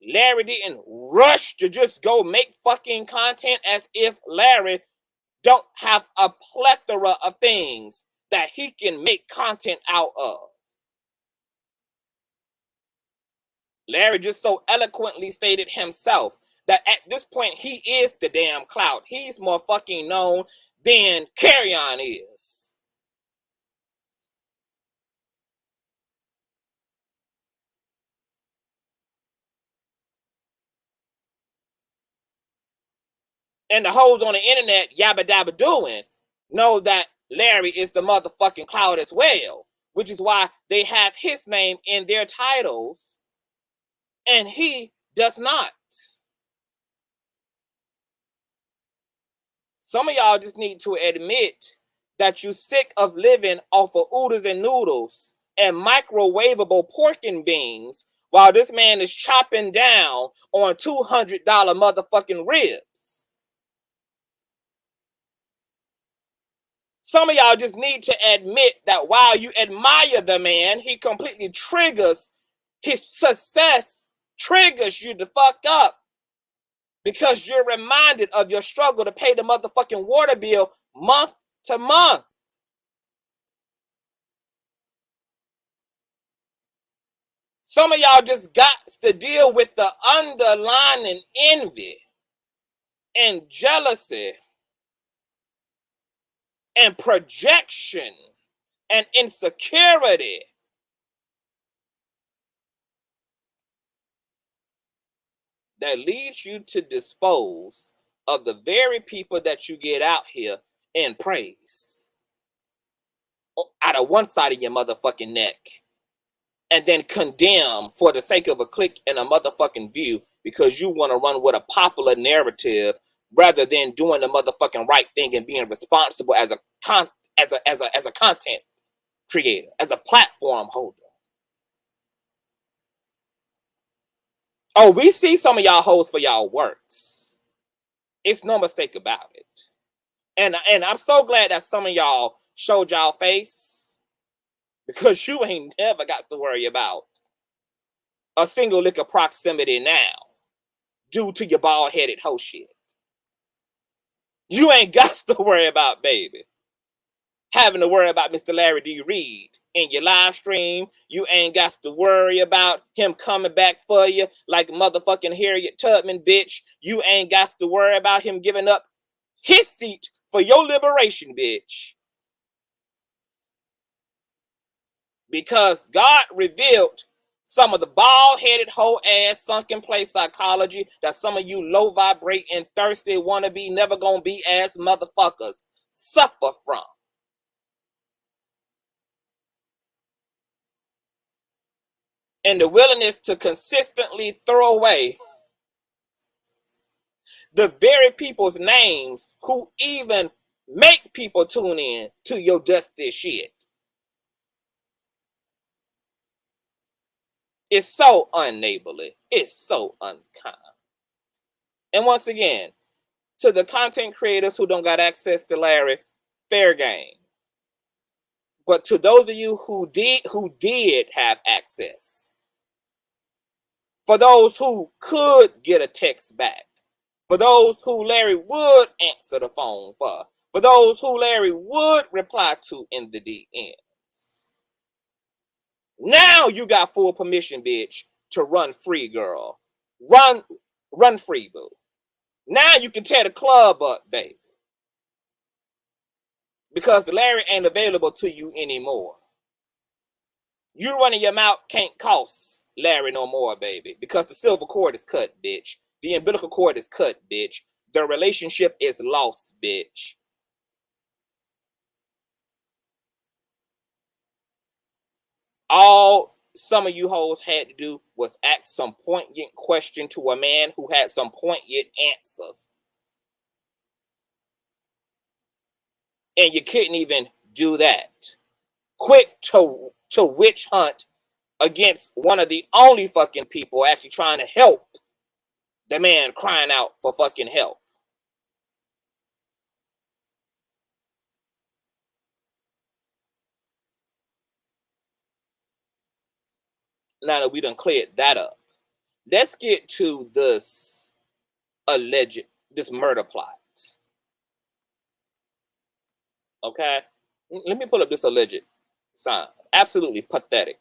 Larry didn't rush to just go make fucking content as if Larry don't have a plethora of things that he can make content out of. Larry just so eloquently stated himself that at this point he is the damn clout. He's more fucking known than Kerrion is. And the hoes on the internet yabba dabba doing know that Larry is the motherfucking clout as well, which is why they have his name in their titles and he does not. Some of y'all just need to admit that you're sick of living off of oodles and noodles and microwavable pork and beans while this man is chopping down on $200 motherfucking ribs. Some of y'all just need to admit that while you admire the man, he completely triggers, his success triggers you to fuck up because you're reminded of your struggle to pay the motherfucking water bill month to month. Some of y'all just got to deal with the underlying envy and jealousy and projection and insecurity that leads you to dispose of the very people that you get out here and praise out of one side of your motherfucking neck and then condemn for the sake of a click and a motherfucking view because you want to run with a popular narrative rather than doing the motherfucking right thing and being responsible as a content creator, as a platform holder. Oh, we see some of y'all hoes for y'all works. It's no mistake about it. And I'm so glad that some of y'all showed y'all face because you ain't never got to worry about a single lick of proximity now due to your bald-headed hoe shit. You ain't got to worry about, baby, having to worry about Mr. Larry D. Reid in your live stream. You ain't got to worry about him coming back for you like motherfucking Harriet Tubman, bitch. You ain't got to worry about him giving up his seat for your liberation, bitch. Because God revealed some of the bald-headed, whole-ass, sunken-place psychology that some of you low-vibrating, thirsty, wannabe, never-gonna-be-ass motherfuckers suffer from. And the willingness to consistently throw away the very people's names who even make people tune in to your dusty shit. It's so unneighborly. It's so unkind. And once again, to the content creators who don't got access to Larry, fair game. But to those of you who did have access, for those who could get a text back, for those who Larry would answer the phone for those who Larry would reply to in the DMs, now you got full permission, bitch, to run free, girl. Run free, boo. Now you can tear the club up, baby. Because the Larry ain't available to you anymore. You running your mouth can't cost Larry no more, baby. Because the silver cord is cut, bitch. The umbilical cord is cut, bitch. The relationship is lost, bitch. All some of you hoes had to do was ask some poignant question to a man who had some poignant answers. And you couldn't even do that. Quick to witch hunt against one of the only fucking people actually trying to help the man crying out for fucking help. Now that we done cleared that up, let's get to this murder plot. Okay? Let me pull up this alleged sign. Absolutely pathetic.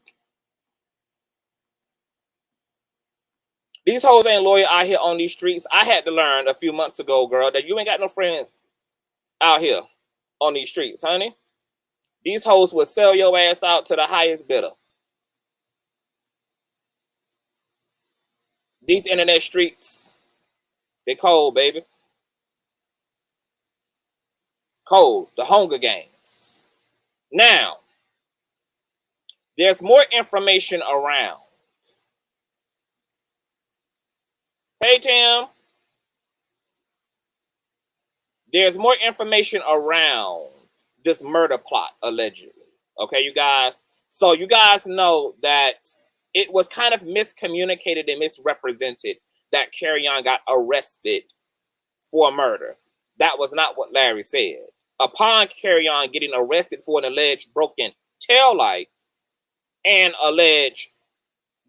These hoes ain't loyal out here on these streets. I had to learn a few months ago, girl, that you ain't got no friends out here on these streets, honey. These hoes will sell your ass out to the highest bidder. These internet streets, they cold, baby. Cold. The Hunger Games. Now, there's more information around. Hey, Tim. There's more information around this murder plot, allegedly. Okay, you guys? So you guys know that it was kind of miscommunicated and misrepresented that Kerrion got arrested for murder. That was not what Larry said. Upon Kerrion getting arrested for an alleged broken taillight and alleged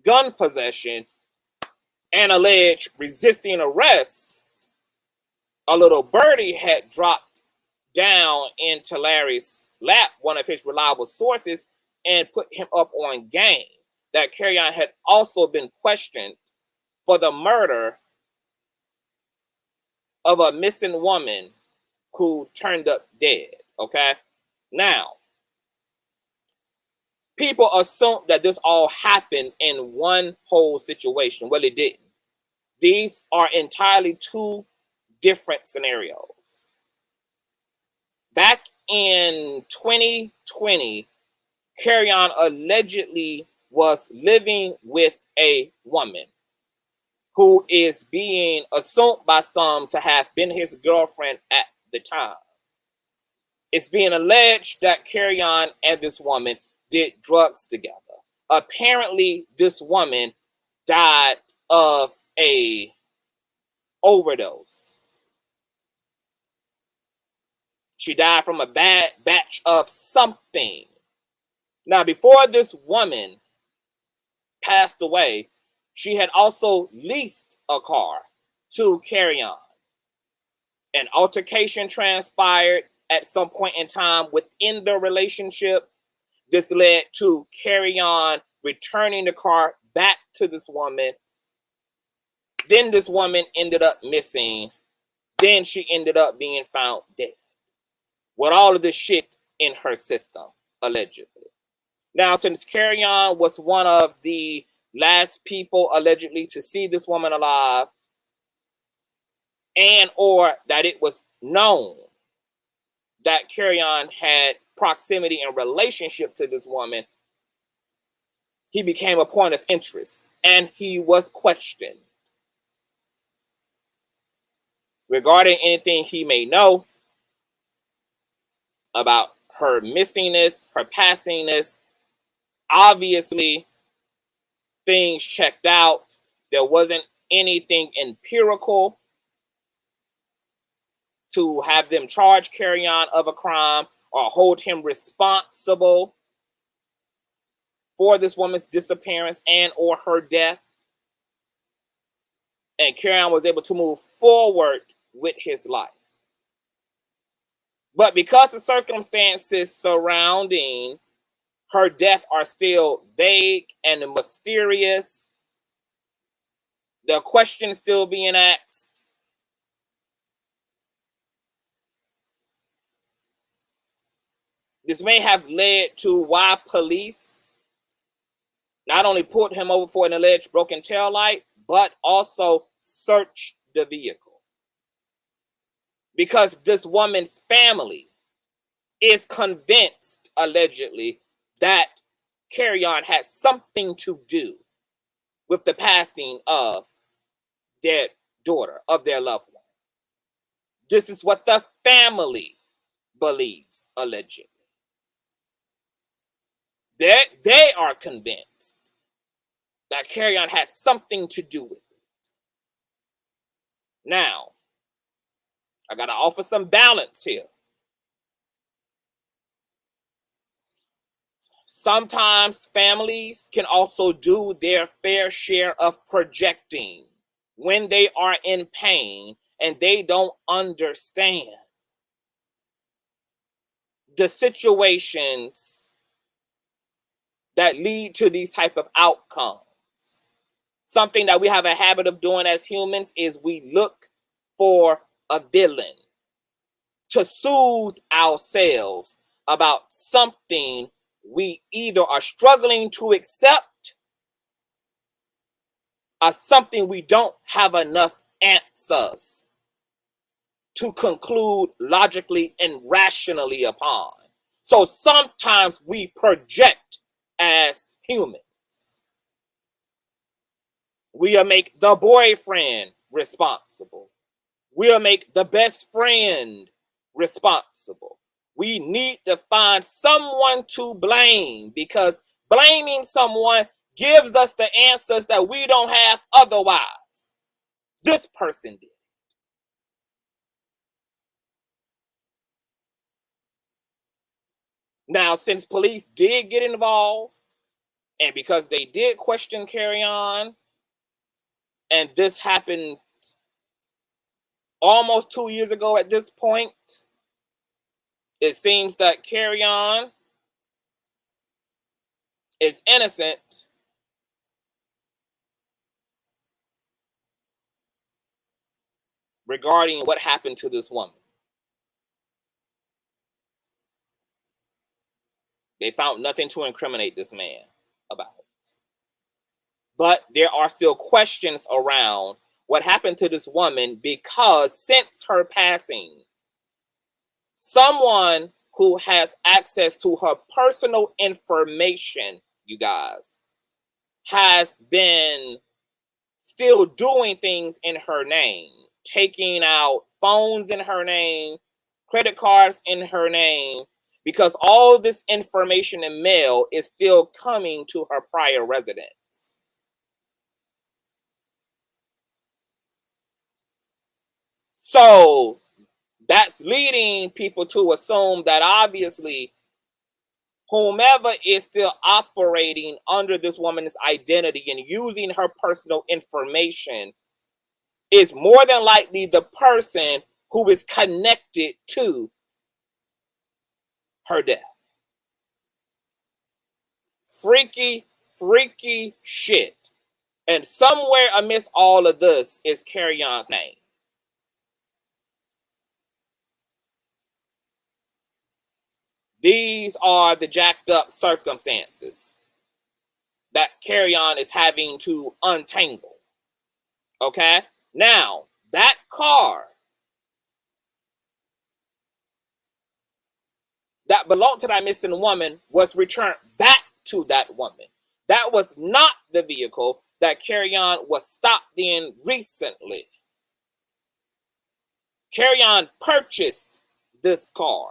gun possession and alleged resisting arrest, a little birdie had dropped down into Larry's lap, one of his reliable sources, and put him up on game that Kerrion had also been questioned for the murder of a missing woman who turned up dead. Okay? Now, people assume that this all happened in one whole situation. Well, it didn't. These are entirely two different scenarios. Back in 2020, Kerrion allegedly was living with a woman who is being assumed by some to have been his girlfriend at the time. It's being alleged that Kerrion and this woman did drugs together. Apparently, this woman died of a overdose. She died from a bad batch of something. Now, before this woman passed away, she had also leased a car to Kerrion. An altercation transpired at some point in time within the relationship. This led to Kerrion returning the car back to this woman. Then this woman ended up missing. Then she ended up being found dead with all of this shit in her system, allegedly. Now, since Kerrion was one of the last people allegedly to see this woman alive, and or that it was known that Kerrion had proximity and relationship to this woman, he became a point of interest and he was questioned regarding anything he may know about her missingness, her passingness. Obviously, things checked out. There wasn't anything empirical to have them charge Kerrion of a crime or hold him responsible for this woman's disappearance and or her death. And Kerrion was able to move forward with his life. But because the circumstances surrounding her death are still vague and mysterious, the question is still being asked. This may have led to why police not only pulled him over for an alleged broken taillight, but also searched the vehicle. Because this woman's family is convinced, allegedly, that Kerrion had something to do with the passing of their daughter, of their loved one. This is what the family believes, allegedly. They are convinced that Kerrion has something to do with it. Now, I got to offer some balance here. Sometimes families can also do their fair share of projecting when they are in pain and they don't understand the situations that lead to these type of outcomes. Something that we have a habit of doing as humans is we look for a villain to soothe ourselves about something we either are struggling to accept or something we don't have enough answers to conclude logically and rationally upon. So sometimes we project as humans. We'll make the boyfriend responsible. We'll make the best friend responsible. We need to find someone to blame, because blaming someone gives us the answers that we don't have otherwise. This person did. Now, since police did get involved, and because they did question Kerrion, and this happened almost 2 years ago at this point, it seems that Kerrion is innocent regarding what happened to this woman. They found nothing to incriminate this man about. But there are still questions around what happened to this woman, because since her passing, someone who has access to her personal information, you guys, has been still doing things in her name, taking out phones in her name, credit cards in her name, because all this information and mail is still coming to her prior residence. So that's leading people to assume that obviously whomever is still operating under this woman's identity and using her personal information is more than likely the person who is connected to her death. Freaky, freaky shit. And somewhere amidst all of this is Kerrion's name. These are the jacked up circumstances that Kerrion is having to untangle. Okay? Now, that car that belonged to that missing woman was returned back to that woman. That was not the vehicle that Kerrion was stopped in recently. Kerrion purchased this car.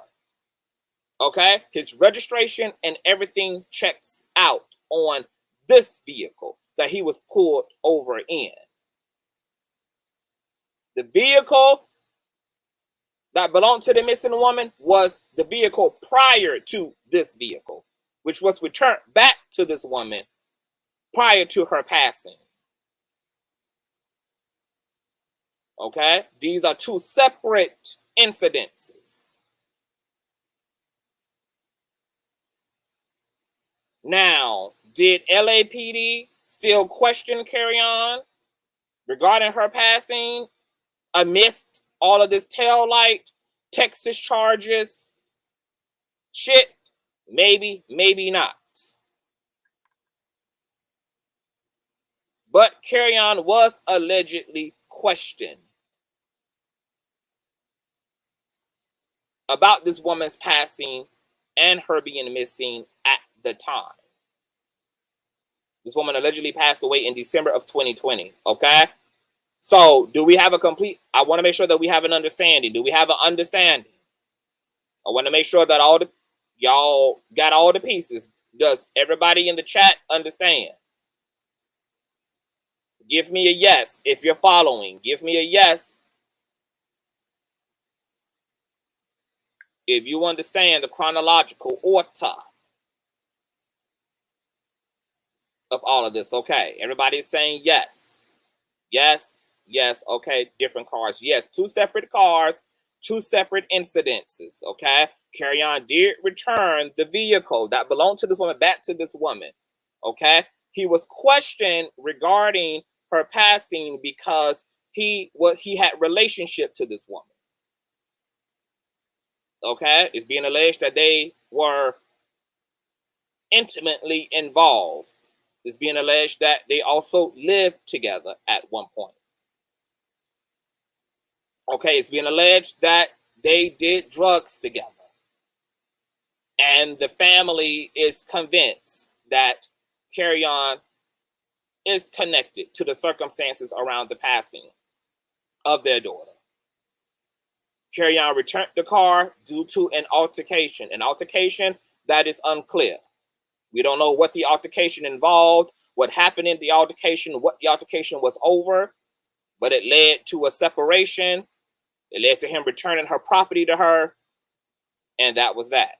Okay? His registration and everything checks out on this vehicle that he was pulled over in. The vehicle that belonged to the missing woman was the vehicle prior to this vehicle, which was returned back to this woman prior to her passing. Okay? These are two separate incidences. Now, did LAPD still question Kerrion regarding her passing amidst all of this taillight, Texas charges shit? Maybe, maybe not. But Kerrion was allegedly questioned about this woman's passing and her being missing at the time. This woman allegedly passed away in December of 2020, okay? So, do we have a complete... I want to make sure that we have an understanding. Do we have an understanding? I want to make sure that y'all got all the pieces. Does everybody in the chat understand? Give me a yes if you're following. Give me a yes if you understand the chronological order of all of this. Okay, everybody's saying yes. Yes, yes, okay, different cars. Yes, 2 separate cars, 2 separate incidences, okay? Kerrion did return the vehicle that belonged to this woman back to this woman, okay? He was questioned regarding her passing because he had relationship to this woman, okay? It's being alleged that they were intimately involved. It's being alleged that they also lived together at one point. Okay, it's being alleged that they did drugs together. And the family is convinced that Kerrion is connected to the circumstances around the passing of their daughter. Kerrion returned the car due to an altercation that is unclear. We don't know what the altercation involved, what happened in the altercation, what the altercation was over, but it led to a separation. It led to him returning her property to her, and that was that.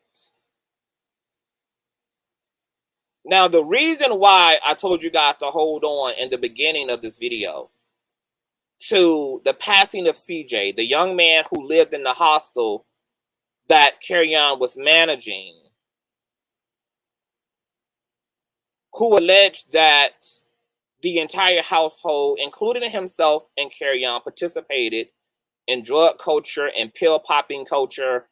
Now, the reason why I told you guys to hold on in the beginning of this video to the passing of CJ, the young man who lived in the hostel that Kerrion was managing, who alleged that the entire household, including himself and Kerrion, participated in drug culture and pill popping culture.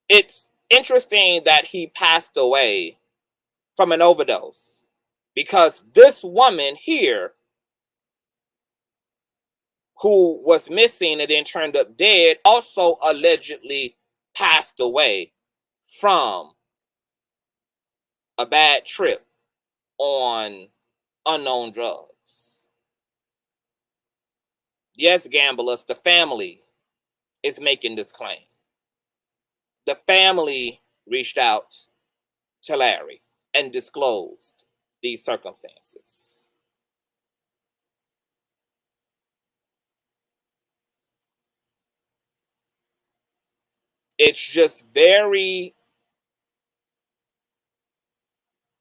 It's interesting that he passed away from an overdose, because this woman here, who was missing and then turned up dead, also allegedly passed away from a bad trip on unknown drugs. Yes, gamblers, the family is making this claim. The family reached out to Larry and disclosed these circumstances. It's just very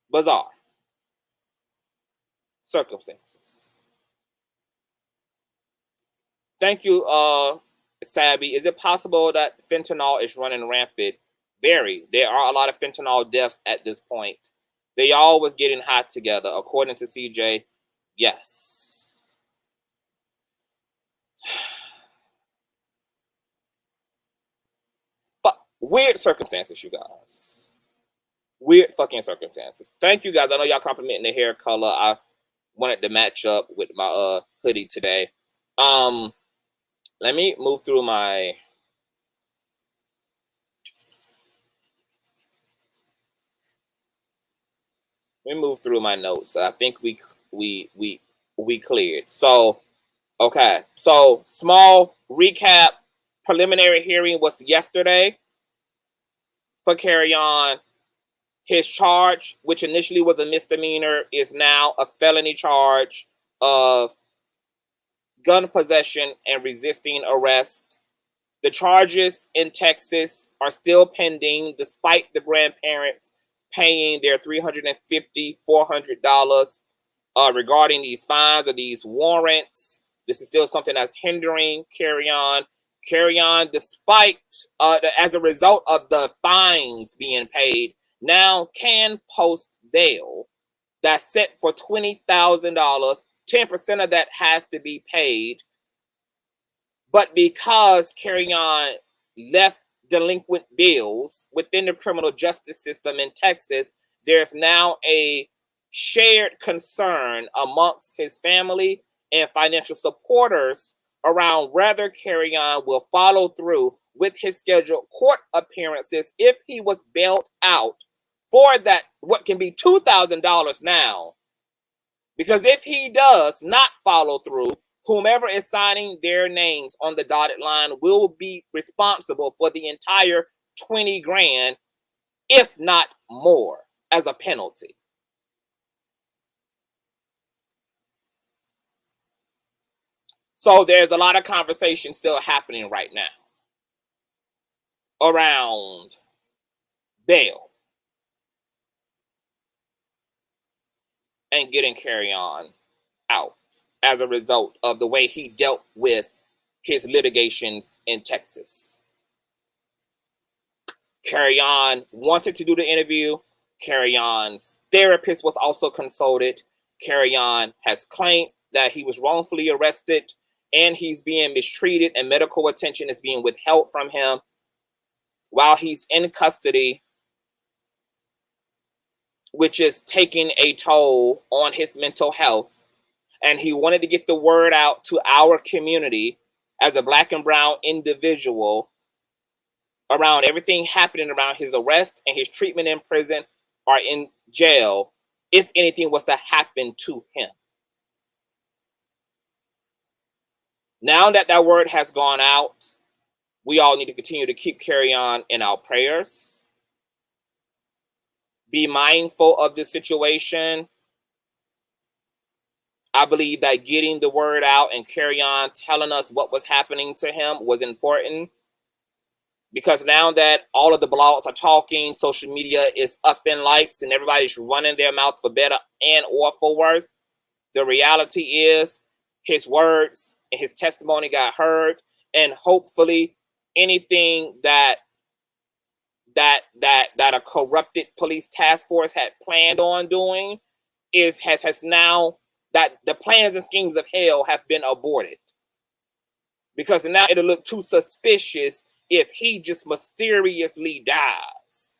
bizarre circumstances. Thank you, Sabby. Is it possible that fentanyl is running rampant? Very. There are a lot of fentanyl deaths at this point. They all was getting hot together, according to CJ. Yes. But weird circumstances, you guys. Weird fucking circumstances. Thank you, guys. I know y'all complimenting the hair color. I wanted to match up with my hoodie today. Let me move through my notes. I think we cleared. So, okay. So, small recap. Preliminary hearing was yesterday for Kerrion. His charge, which initially was a misdemeanor, is now a felony charge of gun possession and resisting arrest. The charges in Texas are still pending, despite the grandparents paying their $350, $400 regarding these fines or these warrants. This is still something that's hindering Kerrion. Kerrion, despite as a result of the fines being paid, now can post bail that's set for $20,000. 10% of that has to be paid. But because Kerrion left delinquent bills within the criminal justice system in Texas, there's now a shared concern amongst his family and financial supporters around whether Kerrion will follow through with his scheduled court appearances if he was bailed out for that, what can be $2,000 now. Because if he does not follow through, whomever is signing their names on the dotted line will be responsible for the entire 20 grand if not more, as a penalty. So there's a lot of conversation still happening right now around bail and getting Kerrion out as a result of the way he dealt with his litigations in Texas. Kerrion wanted to do the interview. Kerrion's therapist was also consulted. Kerrion has claimed that he was wrongfully arrested and he's being mistreated and medical attention is being withheld from him while he's in custody, which is taking a toll on his mental health. And he wanted to get the word out to our community as a Black and brown individual around everything happening around his arrest and his treatment in prison or in jail if anything was to happen to him. Now that that word has gone out, we all need to continue to keep Kerrion in our prayers. Be mindful of this situation. I believe that getting the word out and Kerrion telling us what was happening to him was important. Because now that all of the blogs are talking, social media is up in lights and everybody's running their mouth for better and or for worse, the reality is his words and his testimony got heard, and hopefully anything that a corrupted police task force had planned on doing has now, that the plans and schemes of hell have been aborted. Because now it'll look too suspicious if he just mysteriously dies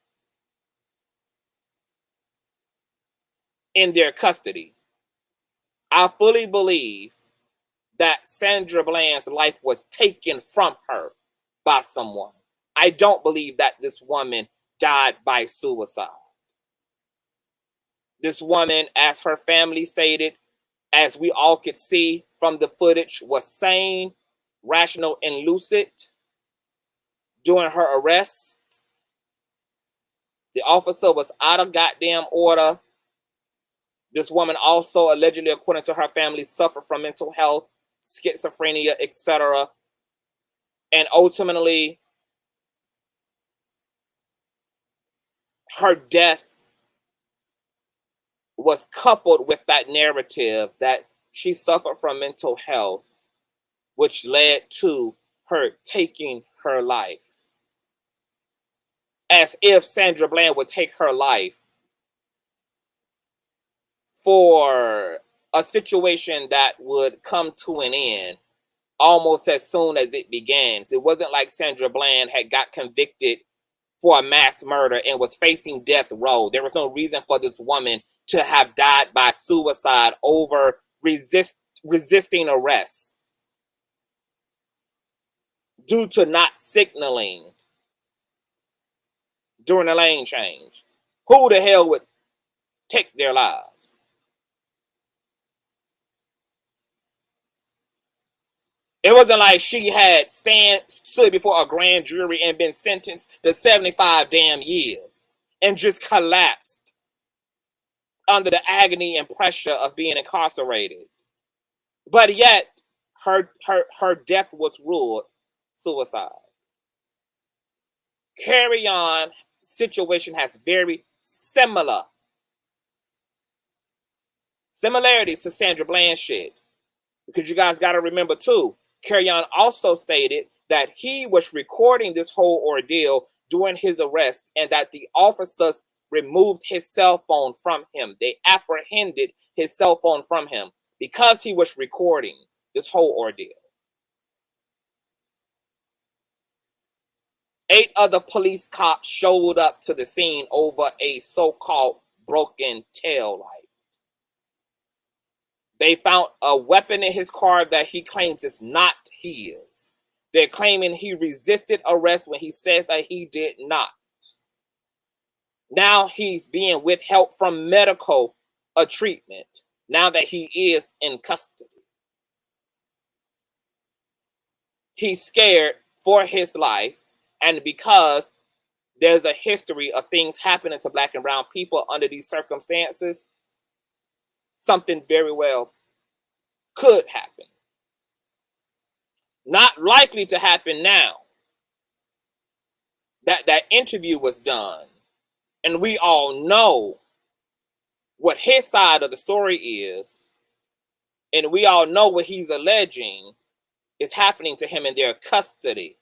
in their custody. I fully believe that Sandra Bland's life was taken from her by someone. I don't believe that this woman died by suicide. This woman, as her family stated, as we all could see from the footage, was sane, rational, and lucid during her arrest. The officer was out of goddamn order. This woman also, allegedly, according to her family, suffered from mental health, schizophrenia, etc. And ultimately, her death was coupled with that narrative that she suffered from mental health, which led to her taking her life. As if Sandra Bland would take her life for a situation that would come to an end almost as soon as it begins. It wasn't like Sandra Bland had got convicted for a mass murder and was facing death row. There was no reason for this woman to have died by suicide over resisting arrest due to not signaling during a lane change. Who the hell would take their lives? It wasn't like she had stood before a grand jury and been sentenced to 75 damn years and just collapsed under the agony and pressure of being incarcerated. But yet, her death was ruled suicide. Kerrion situation has very similarities to Sandra Bland's shit. Because you guys got to remember too, Kerrion also stated that he was recording this whole ordeal during his arrest and that the officers removed his cell phone from him. They apprehended his cell phone from him because he was recording this whole ordeal. 8 other police cops showed up to the scene over a so-called broken tail light. They found a weapon in his car that he claims is not his. They're claiming he resisted arrest when he says that he did not. Now he's being withheld from medical treatment now that he is in custody. He's scared for his life, and because there's a history of things happening to Black and brown people under these circumstances, something very well could happen. Not likely to happen now. That interview was done, and we all know what his side of the story is, and we all know what he's alleging is happening to him in their custody.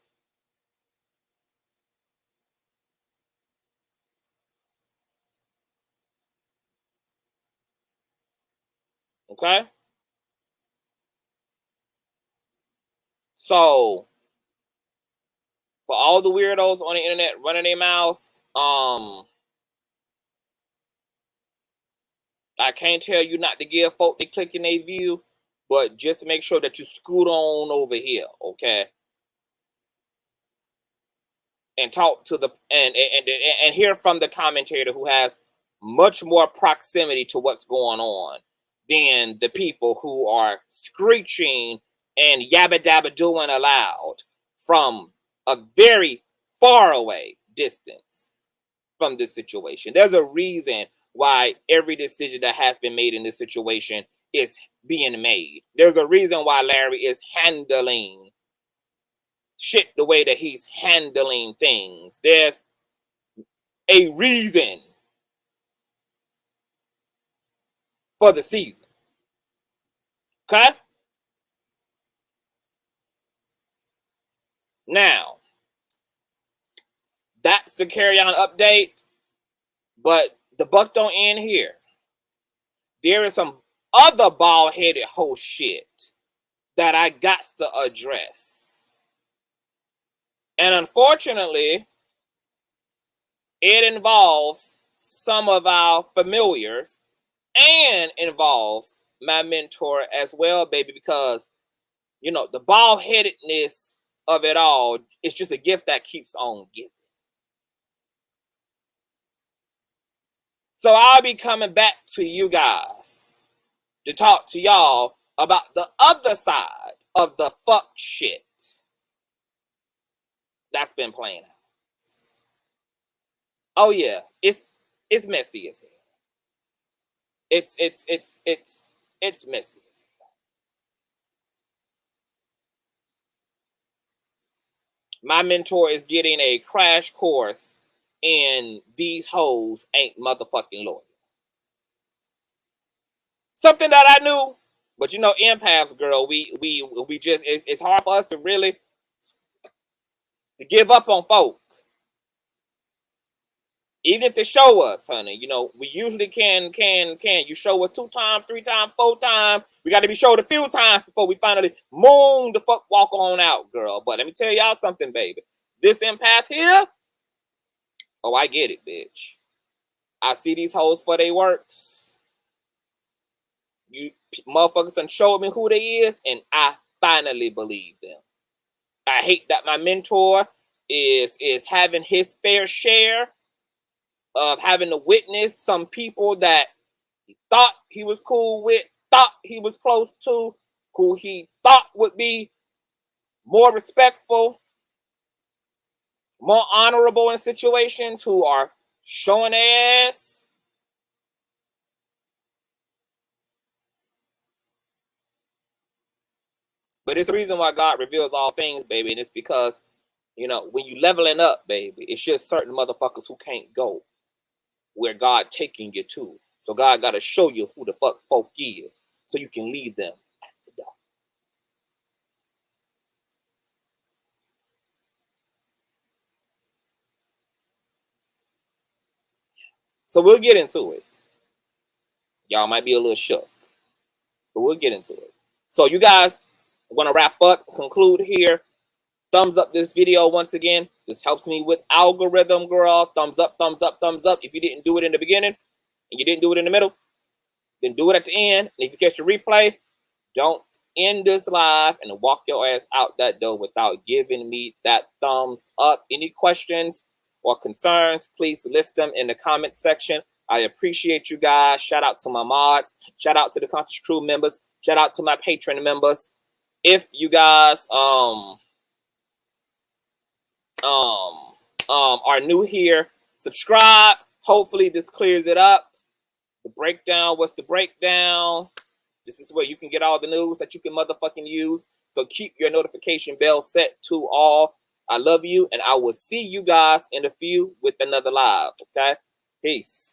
Okay? So, for all the weirdos on the internet running their mouth, I can't tell you not to give folk they click in their view, but just make sure that you scoot on over here, okay? And talk to the and hear from the commentator who has much more proximity to what's going on than the people who are screeching and yabba dabba doing aloud from a very far away distance from this situation. There's a reason why every decision that has been made in this situation is being made. There's a reason why Larry is handling shit the way that he's handling things. There's a reason for the season. Okay? Now, that's the Kerrion update, but the buck don't end here. There is some other bald-headed whole shit that I got to address. And unfortunately, it involves some of our familiars and involves my mentor as well, baby, because, you know, the bald-headedness of it all is just a gift that keeps on giving. So I'll be coming back to you guys to talk to y'all about the other side of the fuck shit that's been playing out. Oh yeah, it's messy as hell. It's messy as hell. My mentor is getting a crash course in these hoes ain't motherfucking loyal. Something that I knew, but you know, empaths, girl, we just it's hard for us to really to give up on folk. Even if they show us, honey, you know, we usually can. You show us 2 times, 3 times, 4 times. We got to be showed a few times before we finally moon the fuck walk on out, girl. But let me tell y'all something, baby. This empath here, oh, I get it, bitch. I see these hoes for they works. You motherfuckers done showed me who they is, and I finally believe them. I hate that my mentor is having his fair share of having to witness some people that he thought he was cool with, thought he was close to, who he thought would be more respectful, more honorable in situations, who are showing their ass. But it's the reason why God reveals all things, baby, and it's because, you know, when you leveling up, baby, it's just certain motherfuckers who can't go where God taking you to. So God got to show you who the fuck folk is so you can lead them at the door. So we'll get into it. Y'all might be a little shook, but we'll get into it. So you guys, I'm going to wrap up, conclude here. Thumbs up this video once again. This helps me with algorithm, girl. Thumbs up, thumbs up, thumbs up. If you didn't do it in the beginning and you didn't do it in the middle, then do it at the end. And if you catch the replay, don't end this live and walk your ass out that door without giving me that thumbs up. Any questions or concerns, please list them in the comment section. I appreciate you guys. Shout out to my mods. Shout out to the Conscious Crew members. Shout out to my Patreon members. If you guys are new here, subscribe. Hopefully this clears it up. The breakdown, what's the breakdown? This is where you can get all the news that you can motherfucking use. So keep your notification bell set to all. I love you, and I will see you guys in a few with another live, okay? Peace.